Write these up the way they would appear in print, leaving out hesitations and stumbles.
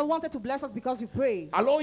God wanted to bless us because we pray, alors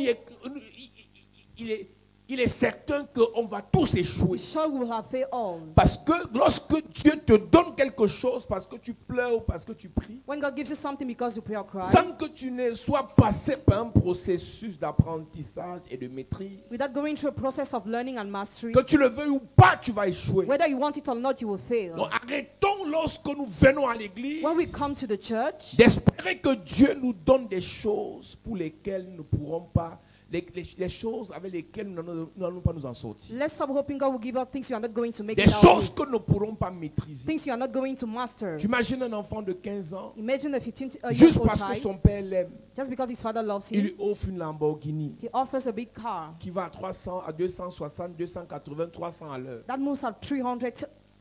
il est certain qu'on va tous échouer. we sure we will have faith all. Parce que lorsque Dieu te donne quelque chose, parce que tu pleures ou parce que tu pries, When God gives you something because you pray or cry, sans que tu ne sois passé par un processus d'apprentissage et de maîtrise, without going through a process of learning and mastery, que tu le veuilles ou pas, tu vas échouer. whether you want it or not, you will fail. Donc arrêtons lorsque nous venons à l'église When we come to the church, d'espérer que Dieu nous donne des choses pour lesquelles nous ne pourrons pas, les choses avec lesquelles nous n'allons pas nous en sortir. let's stop hoping God will give us things you are not going to make Des it out choses of, que nous ne pourrons pas maîtriser. things you are not going to master. Tu imagines un enfant de 15 ans, Imagine a 15 years juste old parce que child, son père l'aime, just because his father loves il him, lui offre une Lamborghini he offers a big car qui va à 300, à 260, 280, 300 à l'heure. that moves at 300 per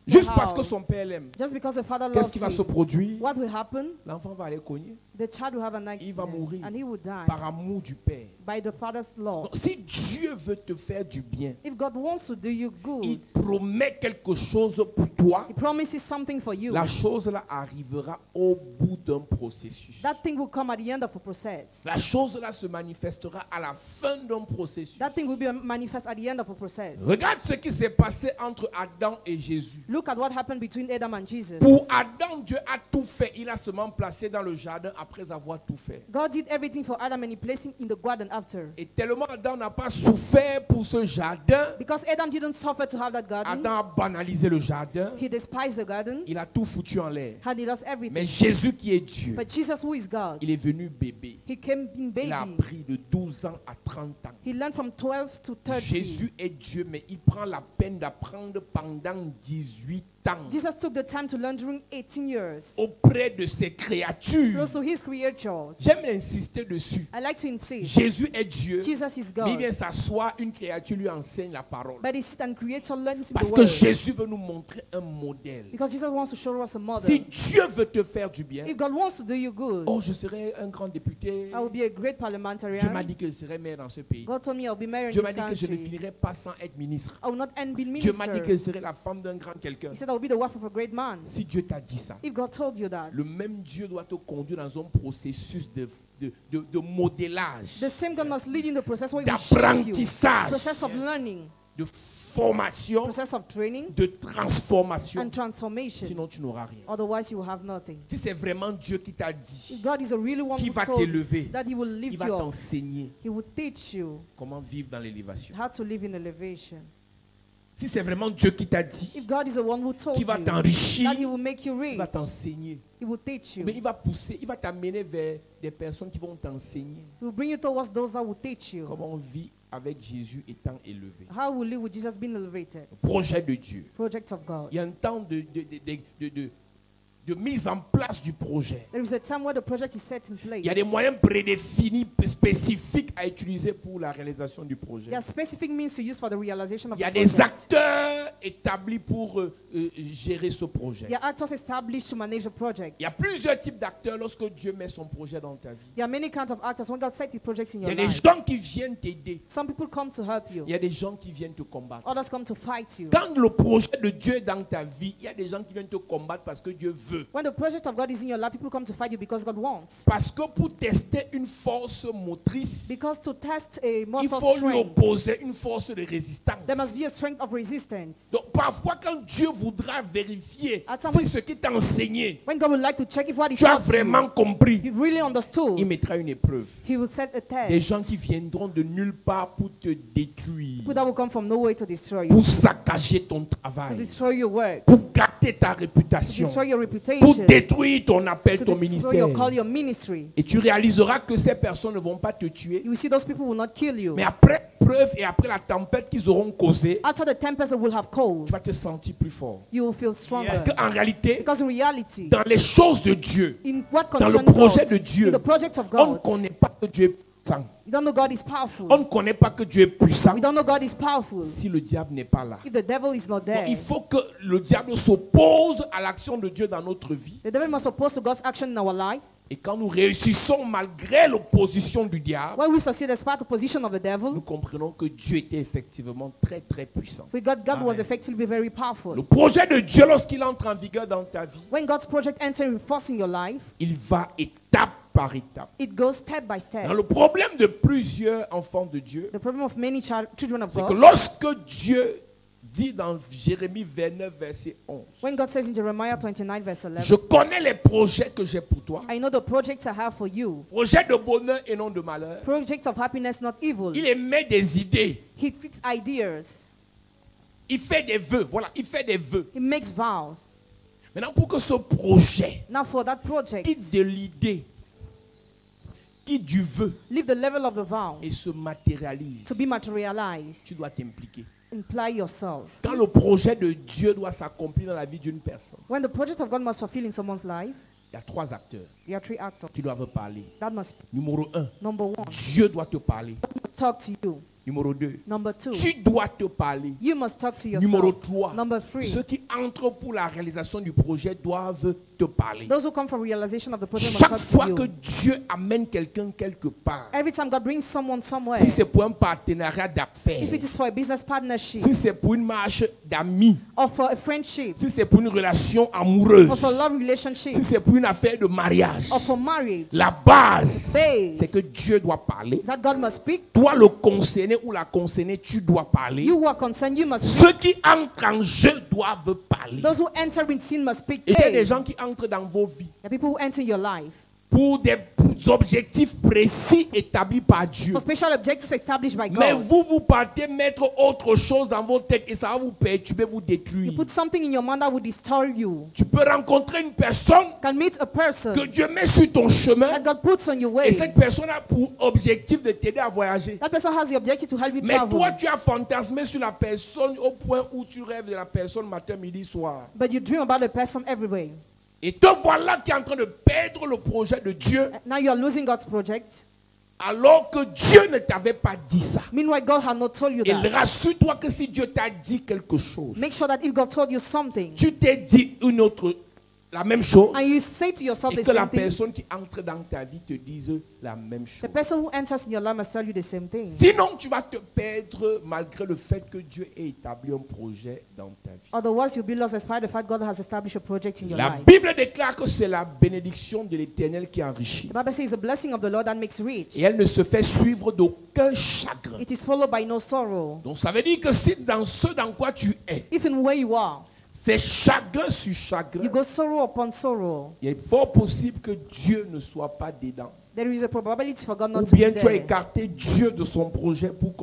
Juste parce que hour. son père l'aime. Just because the father Qu'est-ce loves qui va se him, produire? what will happen? L'enfant va aller cogner The child will have an Il va accident mourir and he will die par amour du père. by the father's law. Donc, si Dieu veut te faire du bien, If God wants to do you il good, promet quelque chose pour toi, He promises something for you. la chose là arrivera au bout d'un processus. That thing will come at the end of a process. La chose là se manifestera à la fin d'un processus. That thing will be manifest at the end of a process. Regarde ce qui s'est passé entre Adam et Jésus. Look at what happened between Adam and Jesus. Pour Adam, Dieu a tout fait. Il a seulement placé dans le jardin après avoir tout fait. God did everything for Adam and He placed him in the garden after. Et tellement Adam n'a pas souffert pour ce jardin, Because Adam didn't suffer to have that garden, Adam a banalisé le jardin. he despised the garden Il a tout foutu en l'air. and he lost Mais everything. Jésus qui est Dieu, But Jesus, who is God, il est venu bébé. He came in Il a baby. appris de 12 ans à 30 ans. He learned from 12 to 30. Jésus est Dieu, mais il prend la peine d'apprendre pendant 18 ans Jesus took the time to learn during 18 years, auprès de ses créatures. close to His creatures. J'aime insister dessus. I like to insist, Jésus est Dieu, Jesus is mais il vient God. s'asseoir, une créature lui enseigne la parole. But He sit and creator learns Parce the que word. Jésus veut nous montrer un modèle. Because Jesus wants to show us a model. Si Dieu veut te faire du bien, If God wants to do you good, oh, je serai un grand député. I will be a great Dieu m'a parliamentarian. dit que je serai maire dans ce pays. God told me I'll be married Dieu in m'a this dit que je ne country. finirai pas sans être ministre. I will not end being Dieu m'a dit que minister. je serai la femme d'un grand quelqu'un. He said I will be the wife of a great man. Si Dieu t'a dit ça, If God told you that, le même Dieu doit te conduire dans un processus de modélage, the same God must lead in the process where He will shape you. d'apprentissage, Process of learning, de formation, process of training de transformation. and transformation. Sinon, tu n'auras rien. Otherwise, you will have nothing. Si c'est vraiment Dieu qui t'a dit, If God is a really one qui who va told you t'élever, that He will il lift va you up, t'enseigner He will teach you comment vivre dans l'élévation. how to live in elevation. Si c'est vraiment Dieu qui t'a dit, If God is the one who told qui va you t'enrichir, that He will make you il rich, va t'enseigner. He will teach you. Mais il va pousser, il va t'amener vers des personnes qui vont t'enseigner He will bring you towards those that will teach you. comment on vit avec Jésus étant élevé. How will live with Jesus being elevated? Projet de Dieu. Project of God. Il y a un temps de mise en place du projet. There is a time where the project is set in place. Il y a des moyens prédéfinis, spécifiques à utiliser pour la réalisation du projet. There are specific means to use for the realization of Il y a the des project. acteurs établis pour gérer ce projet. There are actors established to manage the project. Il y a plusieurs types d'acteurs lorsque Dieu met son projet dans ta vie. There are many kinds of actors when God sets His projects in Il y your a des life. gens qui viennent t'aider. Some people come to help you. Il y a des gens qui viennent te combattre. Others come to fight you. Quand le projet de Dieu est dans ta vie, il y a des gens qui viennent te combattre parce que Dieu veut. When the project of God is in your life, people come to fight you because God wants. Parce que pour tester une force motrice, Because to test a il mortal faut lui strength, opposer une force de résistance. there must be a strength of resistance. Donc parfois quand Dieu voudra vérifier At some si point- ce qui t'a enseigné, When God would like to check if what He tu as taught vraiment you, compris, you really il understood, mettra une épreuve. He will set a Des test. gens qui viendront de nulle part pour te détruire, People that will come from nowhere to destroy you, pour saccager ton to travail, destroy your work, pour gâter ta to réputation, destroy your pour reputation, détruire ton appel, to ton destroy ministère. your call, your ministry. Et tu réaliseras que ces personnes ne vont pas te tuer. You will see those people will not kill you. Mais après l'épreuve et après la tempête qu'ils auront causée, After the tempest that will have caused, tu vas te sentir plus fort. you will feel stronger. Parce qu'en réalité, Because in reality, dans les choses de Dieu, in what dans le concerns projet God, de Dieu, in the project of on ne God, connaît pas que Dieu est puissant. you don't know God is powerful. On ne connaît pas que Dieu est puissant We don't know God is powerful si le diable n'est pas là. if the devil is not Donc, there. il faut que le diable s'oppose à l'action de Dieu dans notre vie. The devil must oppose to God's action in our life. Et quand nous réussissons malgré l'opposition du diable, When we succeed despite the position of the nous devil, comprenons que Dieu était effectivement très très puissant. God was effectively very Le powerful. projet de Dieu, lorsqu'il entre en vigueur dans ta vie, When God's project enters in force in your life, il va étape par étape. It goes step by step. Dans le problème de plusieurs enfants de Dieu, The problem of many children of c'est que God, lorsque Dieu dit dans Jérémie 29, verset 11, when God says in Jeremiah 29 verse 11, je connais les projets que j'ai pour toi, I know the projects I have for you, projets de bonheur et non de malheur. projects of happiness, not evil. Il émet des idées, He picks ideas. il fait des vœux, voilà, il fait des vœux. He makes vows. Maintenant, pour que ce projet Now for that project, quitte de l'idée, quitte du vœu leave the level of the vow et se matérialise, to be materialized. tu dois t'impliquer. Imply yourself. Quand le projet de Dieu doit s'accomplir dans la vie d'une personne, When the project of God must fulfill in someone's life, il y a 3 acteurs there are 3 actors qui doivent parler. that must. Numéro 1, Number 1, Dieu doit te parler. talk to you. Numéro 2, Number 2, tu dois te parler. you must talk to Numéro yourself. 3, Number 3, ceux qui entrent pour la réalisation du projet doivent te parler. those who come from realization of the project must Chaque talk fois to que you. Dieu amène quelqu'un quelque part, Every time God brings someone somewhere, si c'est pour un partenariat if d'affaires, it is for a business partnership, si c'est pour une marche d'amis, or for a friendship, si c'est pour une relation amoureuse, or for love relationship, si c'est pour une affaire de mariage, or for marriage, la base, Base. c'est que Dieu doit parler. that God must speak. Toi, le concerné ou la concernée, tu dois parler. You who are concerned, you must speak. Ceux qui entrent en jeu doivent parler. Those who enter in sin must speak. Et il y a des Hey, gens qui entrent dans vos vies the people who enter your life pour des objectifs précis établis par Dieu. for special objectives established by Mais God. vous partez mettre autre chose dans vos têtes et ça va vous perturber, vous You détruire. put something in your mind that will destroy you. Tu peux rencontrer une personne You can meet a person que Dieu met sur ton chemin that God puts on your et way. cette personne a pour objectif de t'aider à voyager. That person has the objective to help you Mais toi, travel. tu as fantasmé sur la personne au point où tu rêves de la personne matin, midi, soir. But you dream about the person every way. Et te voilà qui est en train de perdre le projet de Dieu Now you are losing God's project. alors que Dieu ne t'avait pas dit ça. Meanwhile, God had not told you Et that. rassure-toi que si Dieu t'a dit quelque chose, Make sure that if God told you something, tu t'es dit la même chose and you say to yourself et the que la same thing, personne qui entre dans ta vie te dise la même the chose. person who enters in your life must tell you the same thing. Sinon, tu vas te perdre malgré le fait que Dieu ait établi un projet dans ta vie. Otherwise, you'll be lost despite the fact God has established a project in your La life. Bible déclare que c'est la bénédiction de l'Éternel qui enrichit. The Bible says it's a blessing of the Lord that makes rich. Et elle ne se fait suivre d'aucun chagrin. It is followed by no sorrow. Donc ça veut dire que si dans ce dans quoi tu es, If in where you are, c'est chagrin sur chagrin, you go sorrow upon sorrow, il est fort possible que Dieu ne soit pas dedans. there is a probability for God Ou not to be bien tu as there. écarté Dieu de son projet pour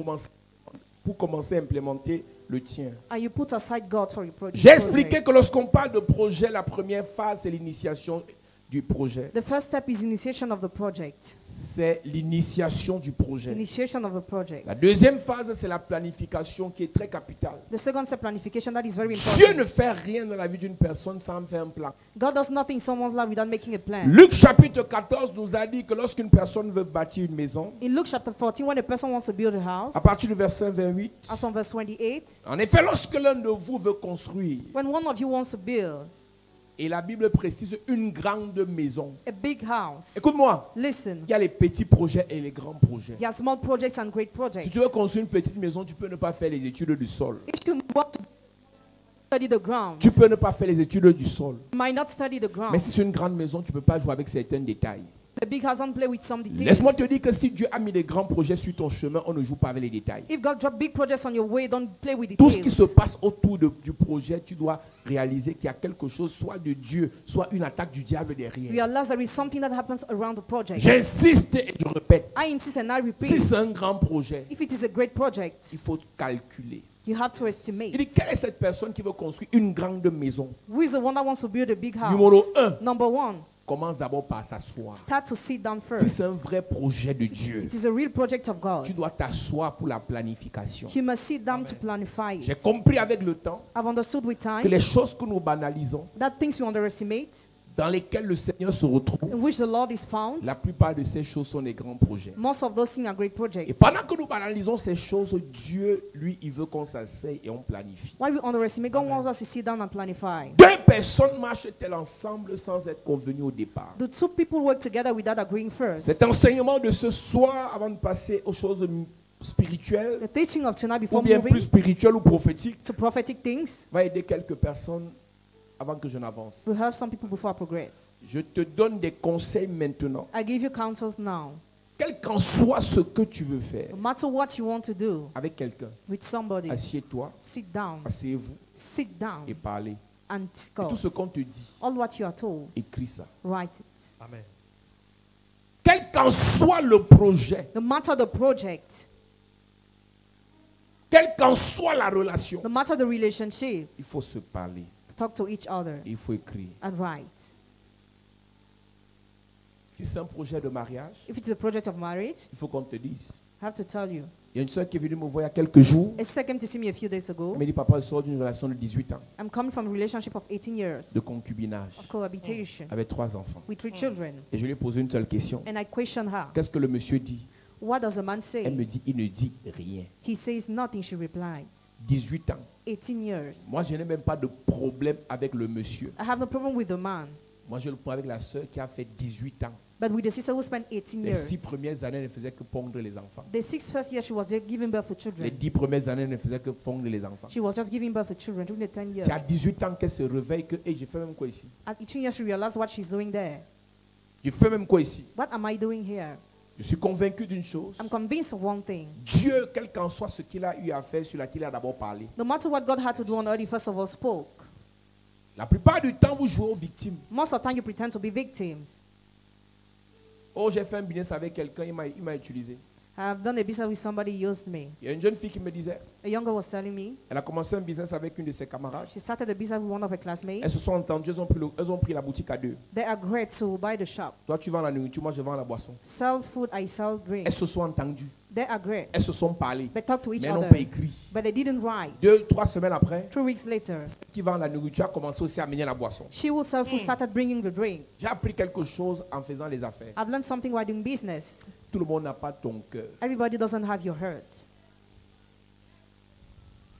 commencer à implémenter le tien. And you put aside God for your project. J'ai expliqué que lorsqu'on parle de projet, la première phase, c'est l'initiation du projet. The first step is initiation of the project. C'est l'initiation du projet. Initiation of the project. La deuxième phase, c'est la planification qui est très capitale. The second step, planification, that is very Dieu important. ne fait rien dans la vie d'une personne sans faire un plan. God does nothing in someone's life without making a plan. Luc chapitre 14 nous a dit que lorsqu'une personne veut bâtir une maison, In Luke chapter 14, when a person wants to build a house, à partir du verset 28, as from verse 28, en effet, lorsque l'un de vous veut construire, when one of you wants to build et la Bible précise une grande maison. a big house, Écoute-moi, listen, il y a les petits projets et les grands projets. there are small projects and great projects. Si tu veux construire une petite maison, tu peux ne pas faire les études du sol. If you want to study the ground, Tu peux ne pas faire les études du sol. you might not study the ground. Mais si c'est une grande maison, tu ne peux pas jouer avec certains détails. The big house don't play with some details. Laisse-moi te dire que si Dieu a mis des grands projets sur ton chemin, on ne joue pas avec les détails. If God drop big projects on your way, don't play with Tout ce qui se details. passe autour du projet, tu dois réaliser qu'il y a quelque chose, soit de Dieu, soit une attaque du diable derrière. Realize there is something that happens around the project. J'insiste et je répète, I insist and I si repeat. c'est un grand projet, If it is a great project, il faut calculer. you have to Il estimate. dit, quelle est cette personne qui veut construire une grande maison? Who is the one that wants to build a big house? Numéro 1, Number one, commence d'abord par s'asseoir. start to sit down Si first. c'est un vrai projet de Dieu, It is a real project of God. tu dois t'asseoir pour la planification. You must sit down to planify J'ai it. compris avec le temps I've understood with que time les choses que nous banalisons, that things we underestimate, dans lesquelles le Seigneur se retrouve, in which the Lord is found, la plupart de ces choses sont des grands projets. most of those things are great Et projects. pendant que nous banalisons ces choses, Dieu, lui, il veut qu'on s'asseye et on planifie. Why we underestimate, God wants us to sit down and planify. Deux personnes marchent-elles ensemble sans être convenues au départ? The two people work together without agreeing first. Cet enseignement de ce soir, avant de passer aux choses spirituelles, The teaching of tonight ou before bien plus moving spirituelles ou prophétiques, to prophetic things va aider quelques personnes avant que je n'avance. We have some people before I progress. Je te donne des conseils maintenant. I give you counsels now. Quel qu'en soit ce que tu veux faire No matter what you want to do avec quelqu'un, with somebody, assieds-toi, sit down, asseyez-vous sit down et parlez. and Et tout ce discuss. qu'on te dit, All what you are told, écris ça. write it. Amen. Quel qu'en soit le projet, No matter the project, quelle qu'en soit la relation, no matter the relationship, il faut se parler. talk to each other Et il faut écrire. and write. Si c'est un projet de mariage, If it's a project of marriage, il faut qu'on te dise. I have to tell you. Il y a une soeur qui est venue me voir il y a quelques jours. A sister came to see me a few days Elle ago. m'a dit, papa, je sors d'une relation de 18 ans, I'm coming from a relationship of 18 years de concubinage, of cohabitation avec 3 enfants. with 3 children. Et je lui ai posé une seule question. And I questioned her. Qu'est-ce que le monsieur dit? What does a man Elle me say? dit, il ne dit rien. He says nothing, she replied. 18 ans. 18 years. Moi, je n'ai même pas de problème avec le monsieur. I have no problem with the man. Moi, je le prends avec la soeur qui a fait 18 ans. But with the sister who spent 18 Les 6 years, premières années, elle ne faisait que pondre les enfants. the 6 first years she was just giving birth to Les children. 10 premières années, elle ne faisait que pondre les enfants. She was just giving birth to children during the 10 years. C'est à 18 ans qu'elle se réveille que, hey, j'ai fait même quoi ici? At 18 years, she realized what she's doing there. J'ai fait même quoi ici? What am I doing here? Je suis convaincu d'une chose. I'm convinced of one thing. Dieu, quel qu'en soit ce qu'il a eu à faire, sur laquelle il a d'abord parlé. No matter what God had to do on earth, he first of all spoke. La plupart du temps, vous jouez aux victimes. Most of the time, you pretend to be victims. Oh, j'ai fait un business avec quelqu'un, il m'a utilisé. I've done a business with somebody who used me. Il y a une jeune fille qui me disait, A young girl was telling me elle a commencé un business avec une de ses camarades. she started a business with one of her classmates. Elles se sont entendues, elles ont pris la boutique à deux. They agreed to buy the shop. Toi, tu vends la nourriture, moi, je vends la boisson. Sell food, I sell drink. Elles se sont entendues, They agreed. elles se sont parlé, They talked to each mais elles n'ont other. pas écrit. But they didn't write. 2-3 semaines après, 3 weeks later, celle qui vend la nourriture a commencé aussi à mener la boisson. she who sell food started bringing the drink. J'ai appris quelque chose en faisant les affaires. I've learned something while doing business. Tout le monde n'a pas ton cœur. Everybody doesn't have your heart.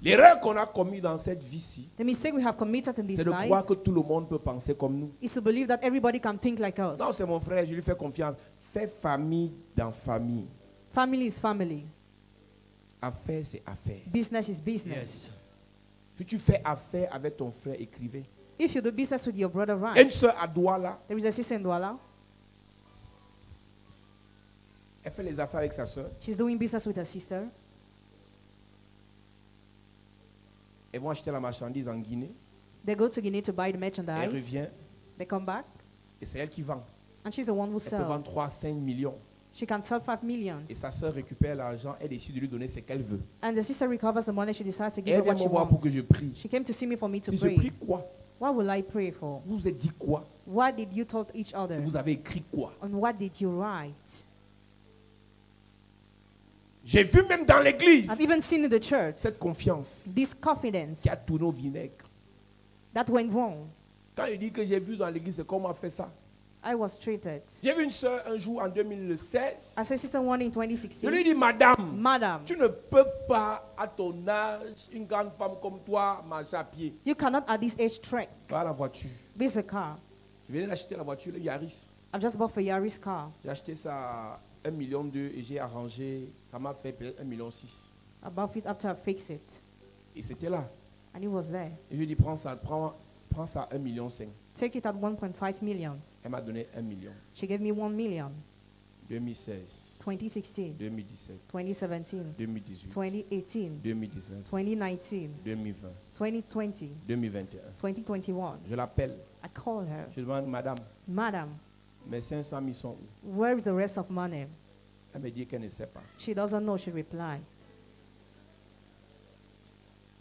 L'erreur qu'on a commise dans cette vie-ci, The mistake we have committed in c'est this de life croire que tout le monde peut penser comme nous. is to believe that everybody can think like Non, us. c'est mon frère, je lui fais confiance. Fais famille dans famille. Family is family. Affaire, c'est affaire. Business is business. Yes. Si tu fais affaire avec ton frère, écrivez. If you do business with your brother, Une right? soeur à Douala, There is a sister in Douala. elle fait les affaires avec sa soeur. She's doing business with her sister. Elles vont acheter la marchandise en Guinée. They go to Guinea to buy the Elle merchandise. revient They come back, et c'est elle qui vend. and she's the one who Elle peut vendre sells. 3-5 millions. She can sell 5 millions. Et sa soeur récupère l'argent, elle décide de lui donner ce qu'elle veut. And the sister recovers the money. She decides to Et give elle her vient what me she voir pour wants. que je prie. She came to see me for me to Si je prie pray. quoi? What will I pray for? Vous vous êtes dit quoi? What did you tell each other? Vous avez écrit quoi? And what did you write? J'ai vu même dans l'église I've even seen in the church cette confiance this confidence qui a tourné au vinaigre. that went wrong. Quand je dis que j'ai vu dans l'église, c'est comment on a fait ça. I was treated. J'ai vu une soeur un jour en 2016. As a sister one in Je lui 2016, dis, madame, Madam, tu ne peux pas, à ton âge, une grande femme comme toi, marcher à pied. you cannot at this age trek. Va à la voiture. This is a car. Je venais d'acheter la voiture, le Yaris. I've just bought for Yaris car. J'ai acheté ça à 1,2 million et j'ai arrangé. Ça m'a fait peut-être 1,6 million. I bought it after I fixed it. Et c'était là. And it was there. Et je lui ai dit, prends ça à 1,5 million. Take it at 1.5 million. Elle m'a donné 1 million. She gave me 1 million. 2016, 2016, 2017, 2017, 2018, 2018, 2019, 2019, 2020, 2020, 2021. 2021. Je l'appelle. I call her. Je demande, madame, Madam, mes 500 000 sont où? where is the rest of money? Elle me dit qu'elle ne sait pas. She doesn't know, she replied.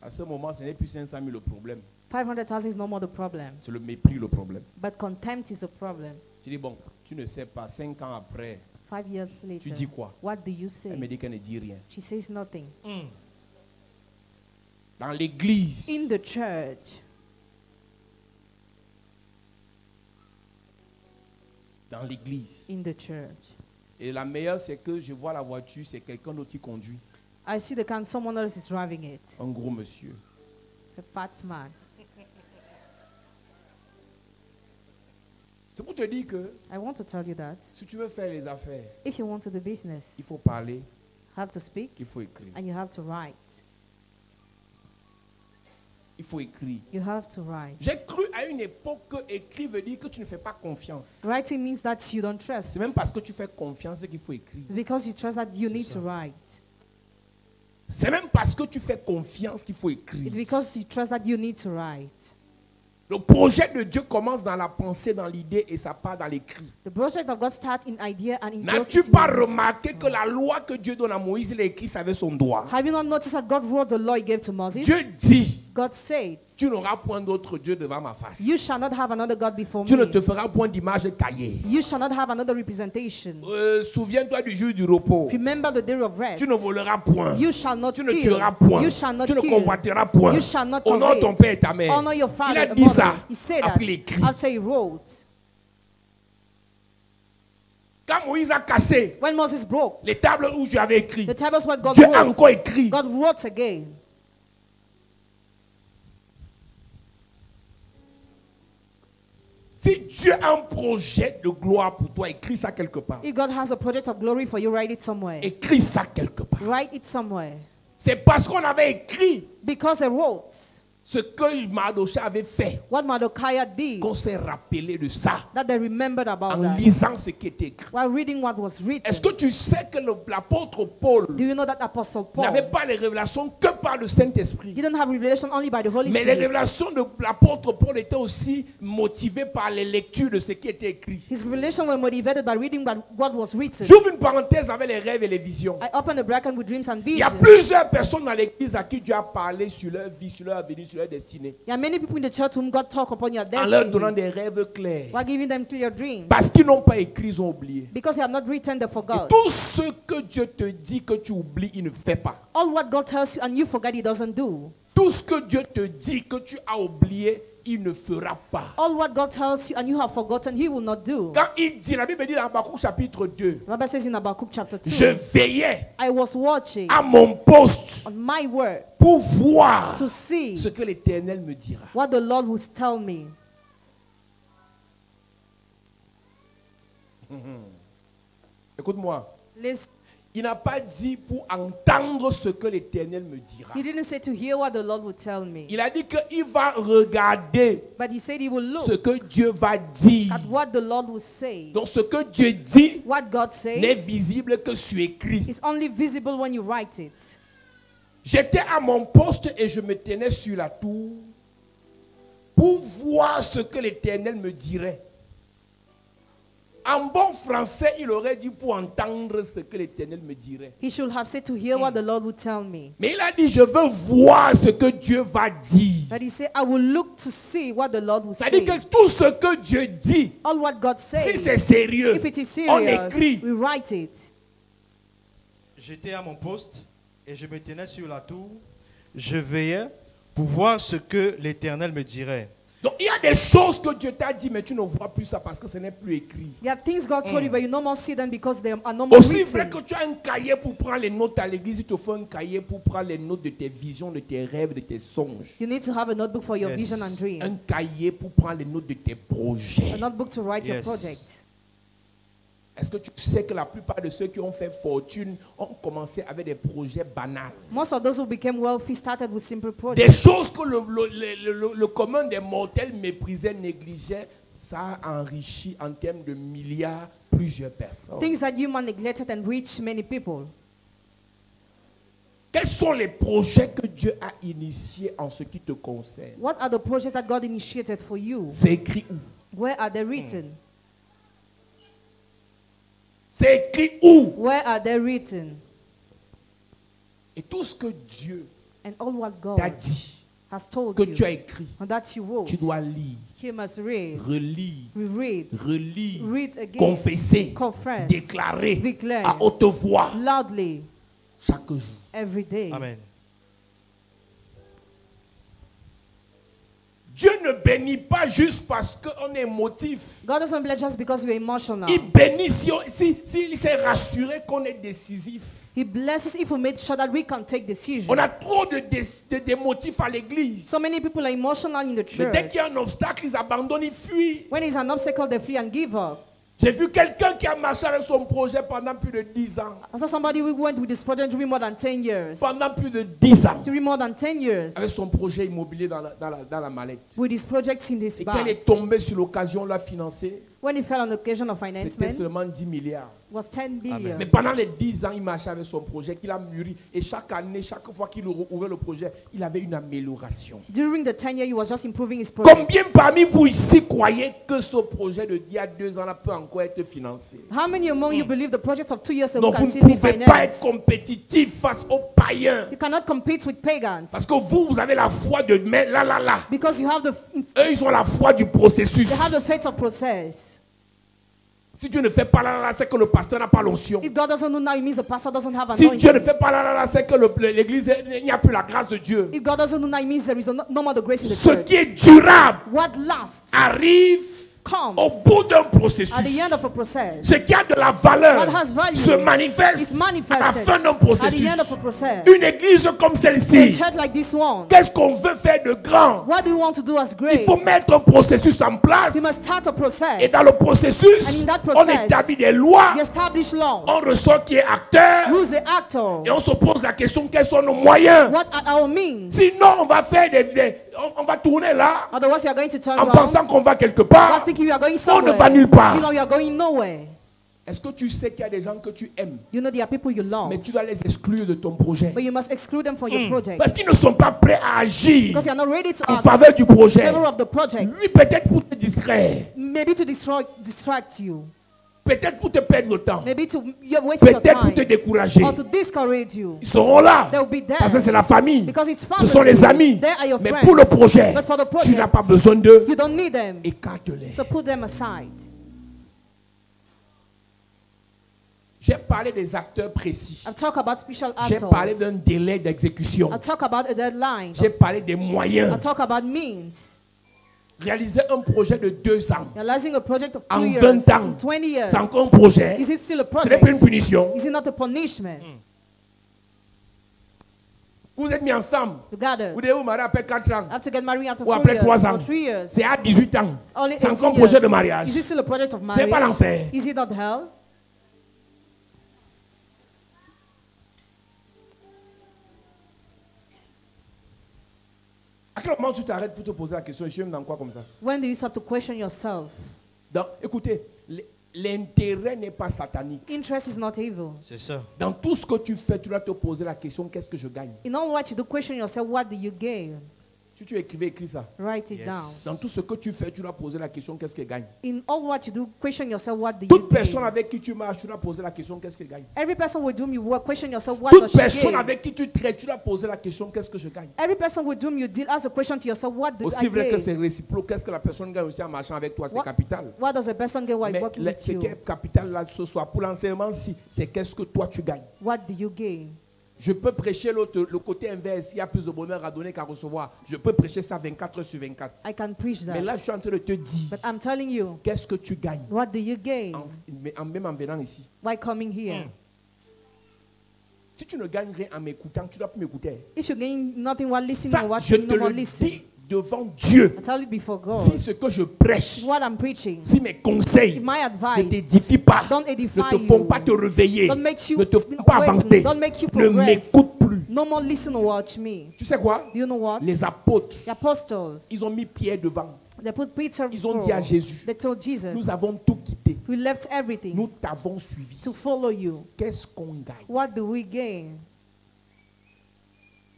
À ce moment, ce n'est plus 500 000 le problème. 500,000 is no more the problem, C'est le mépris le problème. but contempt is a problem. Je dis, bon, tu ne sais pas, 5 ans après, 5 years tu later, dis quoi? what do you Elle me say? dit qu'elle ne dit rien. She says nothing. Dans l'église, In the church, dans l'église. in the church, Et la meilleure, c'est que je vois la voiture, c'est quelqu'un d'autre qui conduit. I see the car, someone else is driving it. Un gros monsieur. A fat man. C'est pour te dire que I want to tell you that si tu veux faire les affaires, if you want to do business, il faut parler, you have to speak il faut écrire. and you have to write. il faut écrire. You have to write. J'ai cru à une époque que écrire veut dire que tu ne fais pas confiance. Writing means that you don't trust. C'est même parce que tu fais confiance qu'il faut écrire. It's because you trust that you need to write. C'est même parce que tu fais confiance qu'il faut It's écrire. because you trust that you need to write. Le projet de Dieu commence dans la pensée, dans l'idée et ça part dans l'écrit. The project of God starts in idea and it goes N'as-tu into pas manuscript. remarqué que la loi que Dieu donne à Moïse, il a écrit ça avec son doigt? Have you not noticed that God wrote the law he gave to Moses? Dieu dit, God said, tu n'auras point d'autre Dieu devant ma face. you shall not have another God before Tu ne me. te feras point d'image taillée. You shall not have another representation. Souviens-toi du jour du repos. Remember the day of rest. Tu ne voleras point. You shall not Tu ne steal. tueras point. You shall not Tu ne kill. convoiteras point. You shall not Honore covet. ton père et ta mère. Honor your father Il a and dit mother. ça. He said Après that il écrit. after he wrote. Quand Moïse a cassé When Moses broke, les tables où j'avais écrit, the tables what God Dieu a encore wrote. écrit. God wrote again. Si Dieu a un projet de gloire pour toi, écris ça quelque part. If God has a project of glory for you, write it somewhere. Écris ça quelque part. Write it somewhere. C'est parce qu'on avait écrit Because he wrote ce que Mardochée avait fait what Mordecai did, qu'on s'est rappelé de ça that they remembered about en that lisant ce qui était écrit. while reading what was written. Est-ce que tu sais que l'apôtre Paul Do you know that Apostle Paul n'avait pas les révélations que par le Saint-Esprit? didn't have revelation only by the Holy Mais les Spirit? révélations de l'apôtre Paul étaient aussi motivées par les lectures de ce qui était écrit. His revelation were motivated by reading what was written. J'ouvre une parenthèse avec les rêves et les visions. I open the bracket with dreams and Il y a visions. plusieurs personnes dans l'église à qui Dieu a parlé sur leur vie, sur leur avenir, sur leur destinée, There are many people in the church whom God talk upon your en leur donnant destiny des rêves clairs. while giving them clear dreams. Parce qu'ils n'ont pas écrit, ils ont oublié. Because they have not written, they Et forgot. tout ce que Dieu te dit que tu oublies, il ne fait pas. All what God tells you and you forget, He doesn't do. Tout ce que Dieu te dit que tu as oublié, il ne fera pas. All what God tells you and you have forgotten, He will not do. Quand il dit, la Bible dit dans Habakkuk chapitre 2, The Bible says in Habakkuk chapter 2, je veillais I was watching à mon poste on my word pour voir to see ce que l'Éternel me dira. what the Lord will tell me. Écoute-moi. Listen, Il n'a pas dit pour entendre ce que l'Éternel me dira. He didn't say to hear what the Lord will tell me, Il a dit qu'il va regarder but He said He will ce look que Dieu va dire. at what the Lord will say. Donc ce que Dieu dit What God n'est says visible que sur écrit. is only visible when you write it. J'étais à mon poste et je me tenais sur la tour pour voir ce que l'Éternel me dirait. En bon français, il aurait dit pour entendre ce que l'Éternel me dirait. He should have said to hear what the Lord would tell me. Mais il a dit, je veux voir ce que Dieu va dire. But He said, I will look to see what the Lord will C'est-à-dire say. que tout ce que Dieu dit, All what God si says, c'est sérieux, if it is on serious, écrit. we write it. J'étais à mon poste et je me tenais sur la tour. Je veillais pour voir ce que l'Éternel me dirait. Donc il y a des choses que Dieu t'a dit, mais tu ne vois plus ça parce que ce n'est plus écrit. There are things God told you, but you no more see them because they are no more Aussi vrai written. que tu as un cahier pour prendre les notes à l'église, il te faut un cahier pour prendre les notes de tes visions, de tes rêves, de tes songes. You need to have a notebook for your Yes. vision and Un dreams. cahier pour prendre les notes de tes projets. A notebook to write your Yes. project. Est-ce que tu sais que la plupart de ceux qui ont fait fortune ont commencé avec des projets banals? Most of those who became wealthy started with simple Des projects. choses que le commun des mortels méprisait, négligeait, ça a enrichi en termes de milliards plusieurs personnes. Things that human neglected and reached many people. Quels sont les projets que Dieu a initiés en ce qui te concerne? What are the projects that God initiated for you? C'est écrit où? Where are they written? C'est écrit où? Where are they written? Et tout ce que Dieu And all what God t'a dit, has told que tu as you, écrit, and that you wrote, tu dois lire, you must read, relire, reread, relire, read again, confesser, confess, déclarer declare à haute voix loudly chaque jour. every day. Amen. Dieu ne bénit pas juste parce qu'on est émotif. God doesn't bless just because we're emotional. Il bénit s'il s'est rassuré qu'on est décisif. He blesses if we make sure that we can take decisions. On a trop d'émotifs à l'église. So many people are emotional in the Mais dès church. qu'il y a un obstacle, ils abandonnent, ils fuient. When there's an obstacle, they flee and give up. J'ai vu quelqu'un qui a marché avec son projet pendant plus de 10 ans. I saw somebody who went with this project during more than 10 years. Pendant plus de 10 ans. During more than 10 years. Avec son projet immobilier dans la mallette. With his projects in his Et quand il bag. est tombé sur l'occasion, l'a financé. When he fell on occasion of C'était financement, seulement 10 milliards. was 10 billion. Mais pendant les 10 ans, il marchait avec son projet qu'il a mûri. Et chaque année, chaque fois qu'il ouvrait le projet, il avait une amélioration. During the 10 years, he was just improving his project. Combien parmi vous ici croyez que ce projet d'il y a 2 ans là peut encore être financé? How many among you believe the projects of 2 years ago Donc can vous still ne be pouvez pas être financed? compétitif face aux païens. You cannot compete with pagans Parce que vous avez la foi de mais là. because you have Eux, ils ont la foi du they processus. have the faith of process. Si Dieu ne fait pas là, c'est que le pasteur n'a pas l'onction. If God doesn't know now, it means the pastor doesn't have Si Dieu ne anointing. fait pas là, c'est que l'église, il n'y a plus la grâce de Dieu. If God doesn't know now, it means there is no more the grace in the Ce church. qui est durable What lasts arrive comes au bout d'un at the processus. end of a process. Ce qui a de la valeur What has value se manifeste is à la manifested fin d'un at the processus. end of a process. Une église comme A celle-ci, church like this one, qu'est-ce qu'on veut faire de grand? what do you want to do as Il great? faut mettre un processus en place. You must start a Et process. dans le processus, And in that on process, établit des lois, You establish laws. on ressort qui est acteur, Who's the actor? et on se pose la question quels sont nos moyens. What are our means? Sinon, on va faire on va tourner là Otherwise, you are going to turn en around. pensant qu'on va quelque While part. thinking you are going On somewhere. ne va nulle part. You know you are going nowhere. Est-ce que tu sais qu'il y a des gens que tu aimes, You know there are people you love, mais tu dois les exclure de ton projet? but you must exclude them from your project Parce qu'ils ne sont pas prêts à agir because you are not ready to en act faveur du in projet. favor of the project. Lui, peut-être pour te distraire, Maybe to distract you. peut-être pour te perdre le temps, Maybe to you're wasting your peut-être pour te time décourager. or to discourage you. Ils seront là They'll be there parce que c'est la famille, because it's ce sont family. les amis. They are your Mais friends. pour le projet, But for the tu n'as project, pas besoin d'eux. you don't need them. Écarte-les. So put them aside. J'ai parlé des acteurs précis. I've talked about special J'ai parlé actors. d'un délai d'exécution. I'll talk about a deadline. J'ai parlé des moyens. I'll talk about means. Réaliser un projet de 2 ans, Realizing a project of en 2 years, 20 ans, in 20 years. c'est encore un projet. Is it still a Ce n'est pas une project? punition. Is it not a punishment? Vous êtes mis ensemble. Together. Vous devez vous marier après 4 ans. I have to get married after Ou 4 après years 3 ans. or 3 years. C'est à 18 ans. Only C'est 18 encore un projet years. de mariage. Is it still a project of C'est pas marriage? l'enfer. Is it not hell? À quel moment tu t'arrêtes pour te poser la question? Je suis même dans quoi comme ça? When do you start to question yourself? Donc, écoutez, l'intérêt n'est pas satanique. Interest is not evil. C'est ça. Dans tout ce que tu fais, tu dois te poser la question, qu'est-ce que je gagne? In all what you do, question yourself, what do you gain? Si tu écrivais, écris ça. Write it Yes. down. Dans tout ce que tu fais, tu dois poser la question, qu'est-ce qu'elle gagne? In all what you do, question yourself, what do you Toute personne gain? avec qui tu marches, tu dois poser la question, qu'est-ce qu'elle gagne? Every person with whom you work, question yourself, what does Toute she personne gain? avec qui tu traites, tu dois poser la question, qu'est-ce que je gagne? Every person with whom you deal, ask a question to yourself, what do Aussi I vrai que gain? c'est réciproque, qu'est-ce que la personne gagne aussi en marchant avec toi, c'est What- capital. What does a person gain while Mais working with ce you? qui est capital là ce soir, pour l'enseignement, si, c'est qu'est-ce que toi tu gagnes. What do you gain? Je peux prêcher le côté inverse, il y a plus de bonheur à donner qu'à recevoir. Je peux prêcher ça 24 heures sur 24. I can preach Mais là, je that. suis en train de te dire, But I'm telling you, qu'est-ce que tu gagnes what do you gain même en venant ici. by coming here? Si tu ne gagnes rien en m'écoutant, tu ne dois plus m'écouter. If you gain nothing while listening Ça, or je watching, te no more le listen. dis devant Dieu. I tell it before God. Si ce que je prêche, What I'm preaching, si mes conseils if my ne advice t'édifient pas, don't edify ne te font you, pas te réveiller, don't make you ne te font pas awaken, avancer, don't make you ne progress, m'écoute plus. no more listen or watch me. Tu sais quoi? Do you know what? Les apôtres, The apostles, ils ont mis Pierre devant. they put Peter Ils ont before. dit à Jésus, They told Jesus, nous avons tout quitté. we left everything Nous t'avons suivi. to follow you. Qu'est-ce qu'on gagne? What do we gain?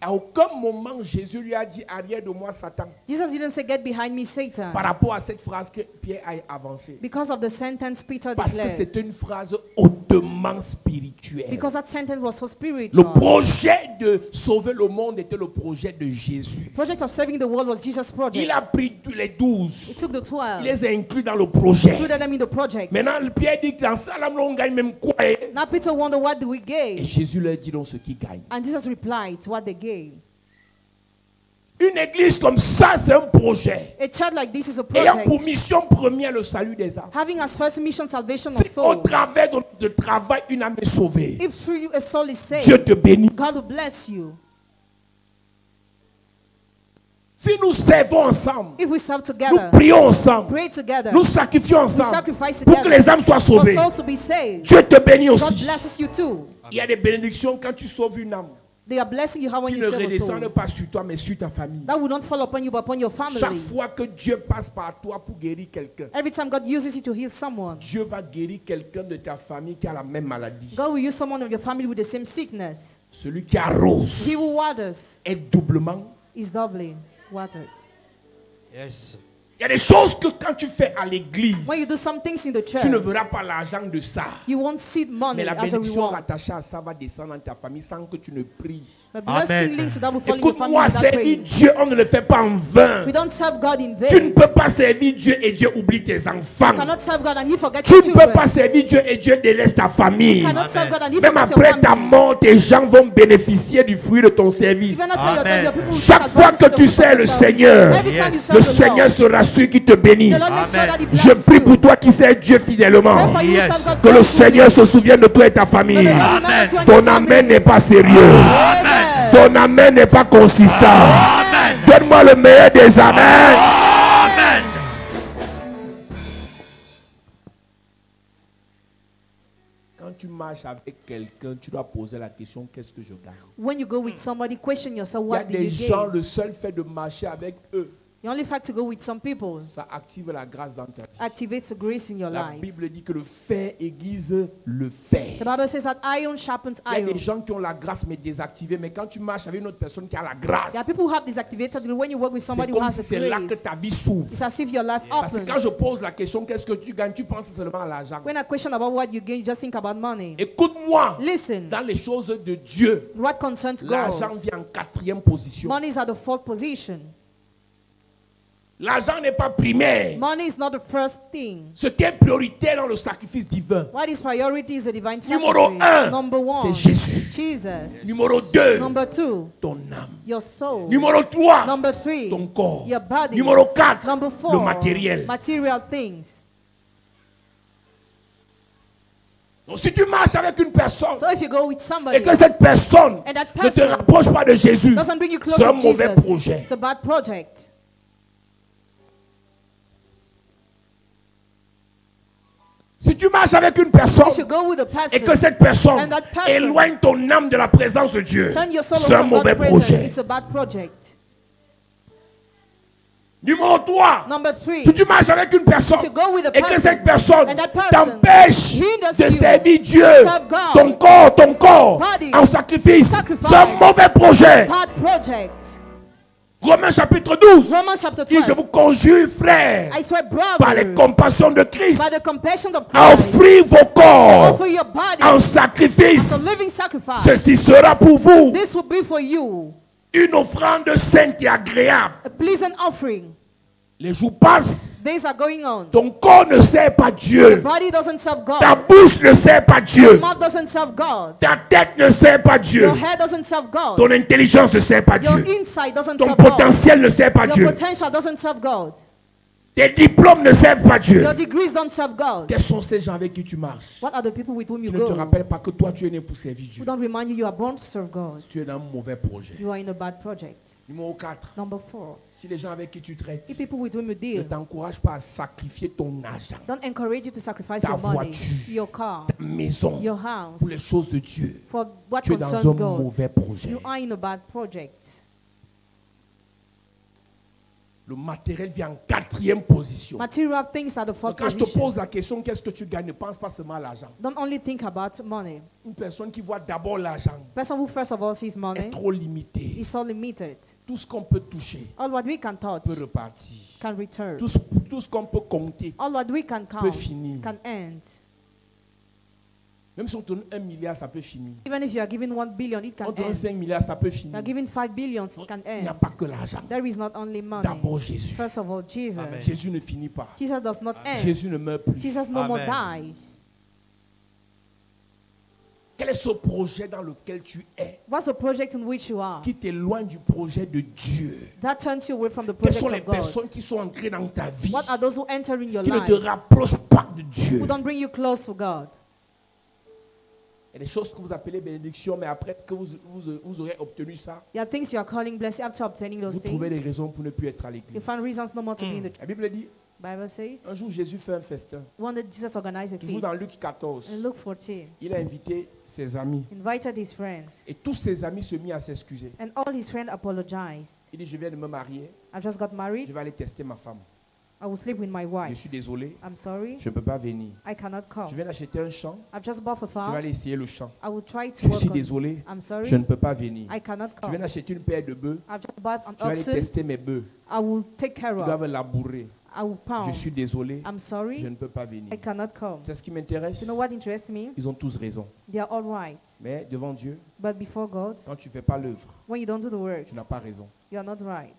À aucun moment, Jésus lui a dit, arrière de moi, Satan. Jesus didn't say, get behind me, Satan. Par rapport à cette phrase que Pierre a avancée. Because of the sentence Peter Parce que declared. c'est une phrase hautement spirituelle. Because that sentence was so Le spiritual. projet de sauver le monde était le projet de Jésus. The project of saving the world was Jesus' project. Il a pris tous les He 12. took the Il 12, les a inclus dans le projet. included them in the project. Maintenant, Pierre dit que dans ça, là, on gagne même quoi? Now Peter wondered, what do we Et gain? Jésus leur dit donc ce qui gagne. And Jesus replied, what they gain. Une église comme ça, c'est un projet. A church like this is a Ayant pour project. mission première le salut des âmes. Having as first mission salvation of Si au souls. travers de notre travail, une âme est sauvée, If through you a soul is saved, Dieu te bénit. God will bless you. Si nous servons ensemble, if we serve nous together, prions ensemble, pray together, nous sacrifions we ensemble sacrifice pour que together, les âmes soient for sauvées, souls to be saved, Dieu te bénit God aussi. blesses you too. Il y a des bénédictions quand tu sauves une âme They are blessing you how when qui you ne save a redescendent soul. pas sur toi mais sur ta famille. That will not fall upon you but upon your Chaque family. fois que Dieu passe par toi pour guérir quelqu'un, Every time God uses you to heal someone, Dieu va guérir quelqu'un de ta famille qui a la même maladie. God will use someone of your family with the same sickness. Celui qui arrose He who waters est doublement. is doubly watered. Yes. Il y a des choses que quand tu fais à l'église, When you do some things in the church, tu ne verras pas l'argent de ça. you won't see money Mais la as a bénédiction reward. rattachée à ça va descendre dans ta famille sans que tu ne pries. The blessing Amen. links that will fall in your family Écoute-moi, without servir praying. Dieu, on ne le fait pas en vain. We don't serve God in Tu ne vain. peux pas servir Dieu et Dieu oublie tes enfants. You cannot serve God and He forgets Tu your ne peux children. pas servir Dieu et Dieu délaisse ta famille. You cannot serve God and He Même forgets your après ta family. mort, tes gens vont bénéficier du fruit de ton service. Even until your death, your people will Chaque take fois advantage que of tu the fruit sers of le your service. Seigneur, Every time you le serve the Seigneur Lord, sera celui qui te bénit. the Lord makes sure that He Je blesses prie you. pour toi qui sers Dieu fidèlement. Pray for you who Yes. serve God Que le faithfully. Seigneur se souvienne de toi et ta famille. May the Lord remember you and Ton your amen family. n'est pas sérieux. Amen. Ton amen n'est pas consistant. Donne-moi le meilleur des amens. Amen. Quand tu marches avec quelqu'un, tu dois poser la question, qu'est-ce que je gagne? When you go with somebody, question yourself, Il y a what did des you gens, gain? le seul fait de marcher avec eux, The only fact to go with some people ça active la grâce dans ta vie. activates the grace in your La life. Bible dit que le fer aiguise le fer. The Bible says that iron sharpens Il y a iron. des gens qui ont la grâce mais désactivée. Mais quand tu marches avec une autre personne qui a la grâce, There are people who have deactivated, but when you work with c'est somebody who comme has si the c'est là que grace, ta vie s'ouvre. it's as if your life Parce que quand je opens. pose la question, qu'est-ce que tu gagnes, tu penses seulement à l'argent. When I question about what you gain, you just think about money. Écoute-moi, Listen, dans les choses de Dieu, what concerns l'argent God, vient en 4e position. money is at the fourth position. L'argent n'est pas primaire. Money is not the first thing. Ce qui est prioritaire dans le sacrifice divin. What is priority is the divine Numéro sacrifice. 1, Number one, c'est Jésus. Jesus. Numéro 2, Number two, ton âme. your soul. Numéro 3, Number three, ton corps. your body. Numéro 4, Number four, le matériel. material things. Donc si tu marches avec une personne So if you go with somebody et que cette personne and that ne te person rapproche pas de Jésus, doesn't bring you close c'est un to mauvais Jesus, projet. it's a bad project. Si tu marches avec une personne If you go with a et que person, cette personne and that person éloigne ton âme de la présence de Dieu, turn your soul c'est away un from mauvais God's presence, projet. it's a bad project. Numéro 3, Number three, si tu marches avec une personne if you go with a et que person, cette personne and that person t'empêche hinders de you servir to Dieu, serve God, ton corps body, en sacrifice, sacrifice, c'est un mauvais projet. bad project. Romains chapitre 12 Romans chapter dit, 12. je vous conjure, frères, I swear, par les brother, compassions de Christ, by the compassion of à Christ, offrir vos corps offer your body en as sacrifice. a living sacrifice. Ceci sera pour vous This will be for you une offrande sainte et agréable. a pleasant offering. Les jours passent, Days are going on. ton corps ne sert pas The Dieu, body doesn't serve ta God. bouche ne sert pas Your Dieu, mouth doesn't serve God. ta tête ne sert pas Dieu, Your hair doesn't serve God. ton intelligence ne sert pas Your Dieu, insight doesn't ton serve God. potentiel ne sert pas Your Dieu, potential doesn't serve God. tes diplômes ne servent pas Dieu. Your degrees don't serve God. Quels sont ces gens avec qui tu marches? What are the people with whom you Qui ne te go? rappellent pas que toi tu es né pour servir Who Dieu. don't remind you are born to serve God. Tu es dans un mauvais projet. You are in a bad project. Numéro 4. Number four, Si les gens avec qui tu traites if people with whom you ne deal t'encouragent pas à sacrifier ton argent, don't encourage you to sacrifice ta your money, voiture, your car, ta maison, your house, pour les choses de Dieu, for what tu es dans concerns un God, mauvais projet. you are in a bad project. Le matériel vient en 4e position. Material things are the Donc fourth quand je te position. pose la question, qu'est-ce que tu gagnes? Ne pense pas seulement à l'argent. Don't only think about money. Une personne qui voit d'abord l'argent Person who first of all sees est money trop limitée. is so limited. Tout ce qu'on peut toucher All what we can touch peut repartir. can return. Tout ce qu'on peut compter, All what we can count finir. can end. même si on te donne 1 milliard, ça peut finir. Even if you are given 1 billion, it On can te donne 5 end. milliards, ça peut You finir. are given 5 billions, it can Il n'y a end. pas que l'argent. There is not only money. D'abord Jésus. First of all, Jesus. Amen. Jésus ne finit pas. Jesus does not end. Jésus ne meurt plus. Jesus no more Amen. dies. Quel est ce projet dans lequel tu es What's the project in which you are qui t'éloigne du projet de Dieu? that turns you away from the Quelles project sont les of God? personnes qui sont entrées dans ta vie What are those who enter in your qui ne te life rapprochent pas de Dieu? who don't bring you close to God? Il y a des choses que vous appelez bénédiction, mais après que vous aurez obtenu ça, There are things you are calling blessing. After obtaining those vous trouvez des things, raisons pour ne plus être à you l'église. find reasons no more to be in the La Bible dit, Bible says. un jour Jésus fait un festin. One day Jesus organized a Toujours feast. dans Luc 14. In Luke 14, Il a invité ses amis. invited his friends, Et tous ses amis se mirent à s'excuser. and all his friends apologized. Il dit, je viens de me marier. I just got Je married. vais aller tester ma femme. I will sleep with my Je wife. suis désolé. I'm sorry. Je ne peux pas venir. I cannot come. Je viens d'acheter un champ. I've just bought a Je vais farm. aller essayer le champ. I will try to Je work suis on it. désolé. I'm sorry. Je ne peux pas venir. I cannot Je viens come. d'acheter une paire de bœufs. I've just bought an Je vais aller oxen. tester mes bœufs. I will take care Ils of. doivent labourer. I will Je pound. suis désolé. I'm Je sorry. ne peux pas venir. I cannot come. C'est ce qui m'intéresse. You know what interests me? Ils ont tous raison. They are all right. Mais devant Dieu, But before God, quand tu ne fais pas l'œuvre, when you don't do the work, tu n'as pas raison. you are not right.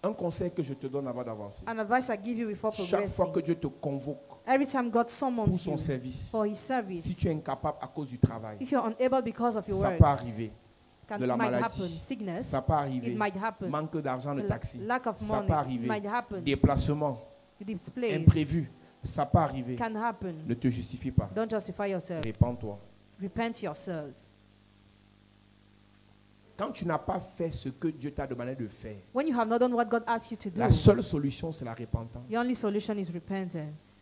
Un conseil que je te donne avant d'avancer. An advice I give you before Chaque fois progressing. que Dieu te convoque Every time God pour summons son you service, for His si service, tu es incapable à cause du travail, if you're unable because of your ça work, peut arriver. it de la might maladie. happen. Sickness, Ça peut arriver. it might happen. Manque d'argent de taxi. Lack of Ça money, peut it arriver. might happen. Déplacement Displaced, imprévu. Ça peut arriver. can happen. Ne te justifie pas. Don't justify yourself. Répands-toi. Repent yourself. Quand tu n'as pas fait ce que Dieu t'a demandé de faire, When you have not done what God asked you to do, la seule solution, c'est la repentance. the only solution is repentance.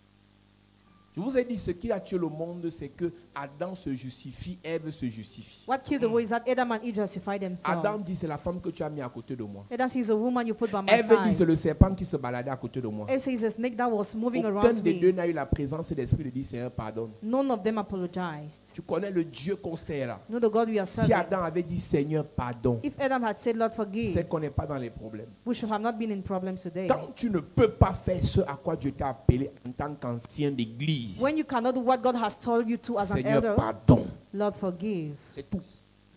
Je vous ai dit, ce qui a tué le monde, c'est que Adam se justifie, Ève se justifie. What killed the world is that Adam and Eve justified Adam themselves. dit, c'est la femme que tu as mis à côté de moi. Adam says, the woman you put by my Ève dit, c'est side. le serpent qui se baladait à côté de moi. Eve says, the snake that was moving Aucun around des deux me. n'a eu la présence et l'esprit de dire, Seigneur, pardonne. None of them apologized. Tu connais le Dieu qu'on sert là. You know the God we are Si serving. Adam avait dit, Seigneur, pardon, If Adam had said, Lord, c'est forgive, qu'on n'est pas dans les problèmes. we should have not been in problems today. Quand tu ne peux pas faire ce à quoi Dieu t'a appelé en tant qu'ancien d'église, When you cannot do what God has told you to as an Seigneur, elder, pardon. Lord, forgive. C'est tout.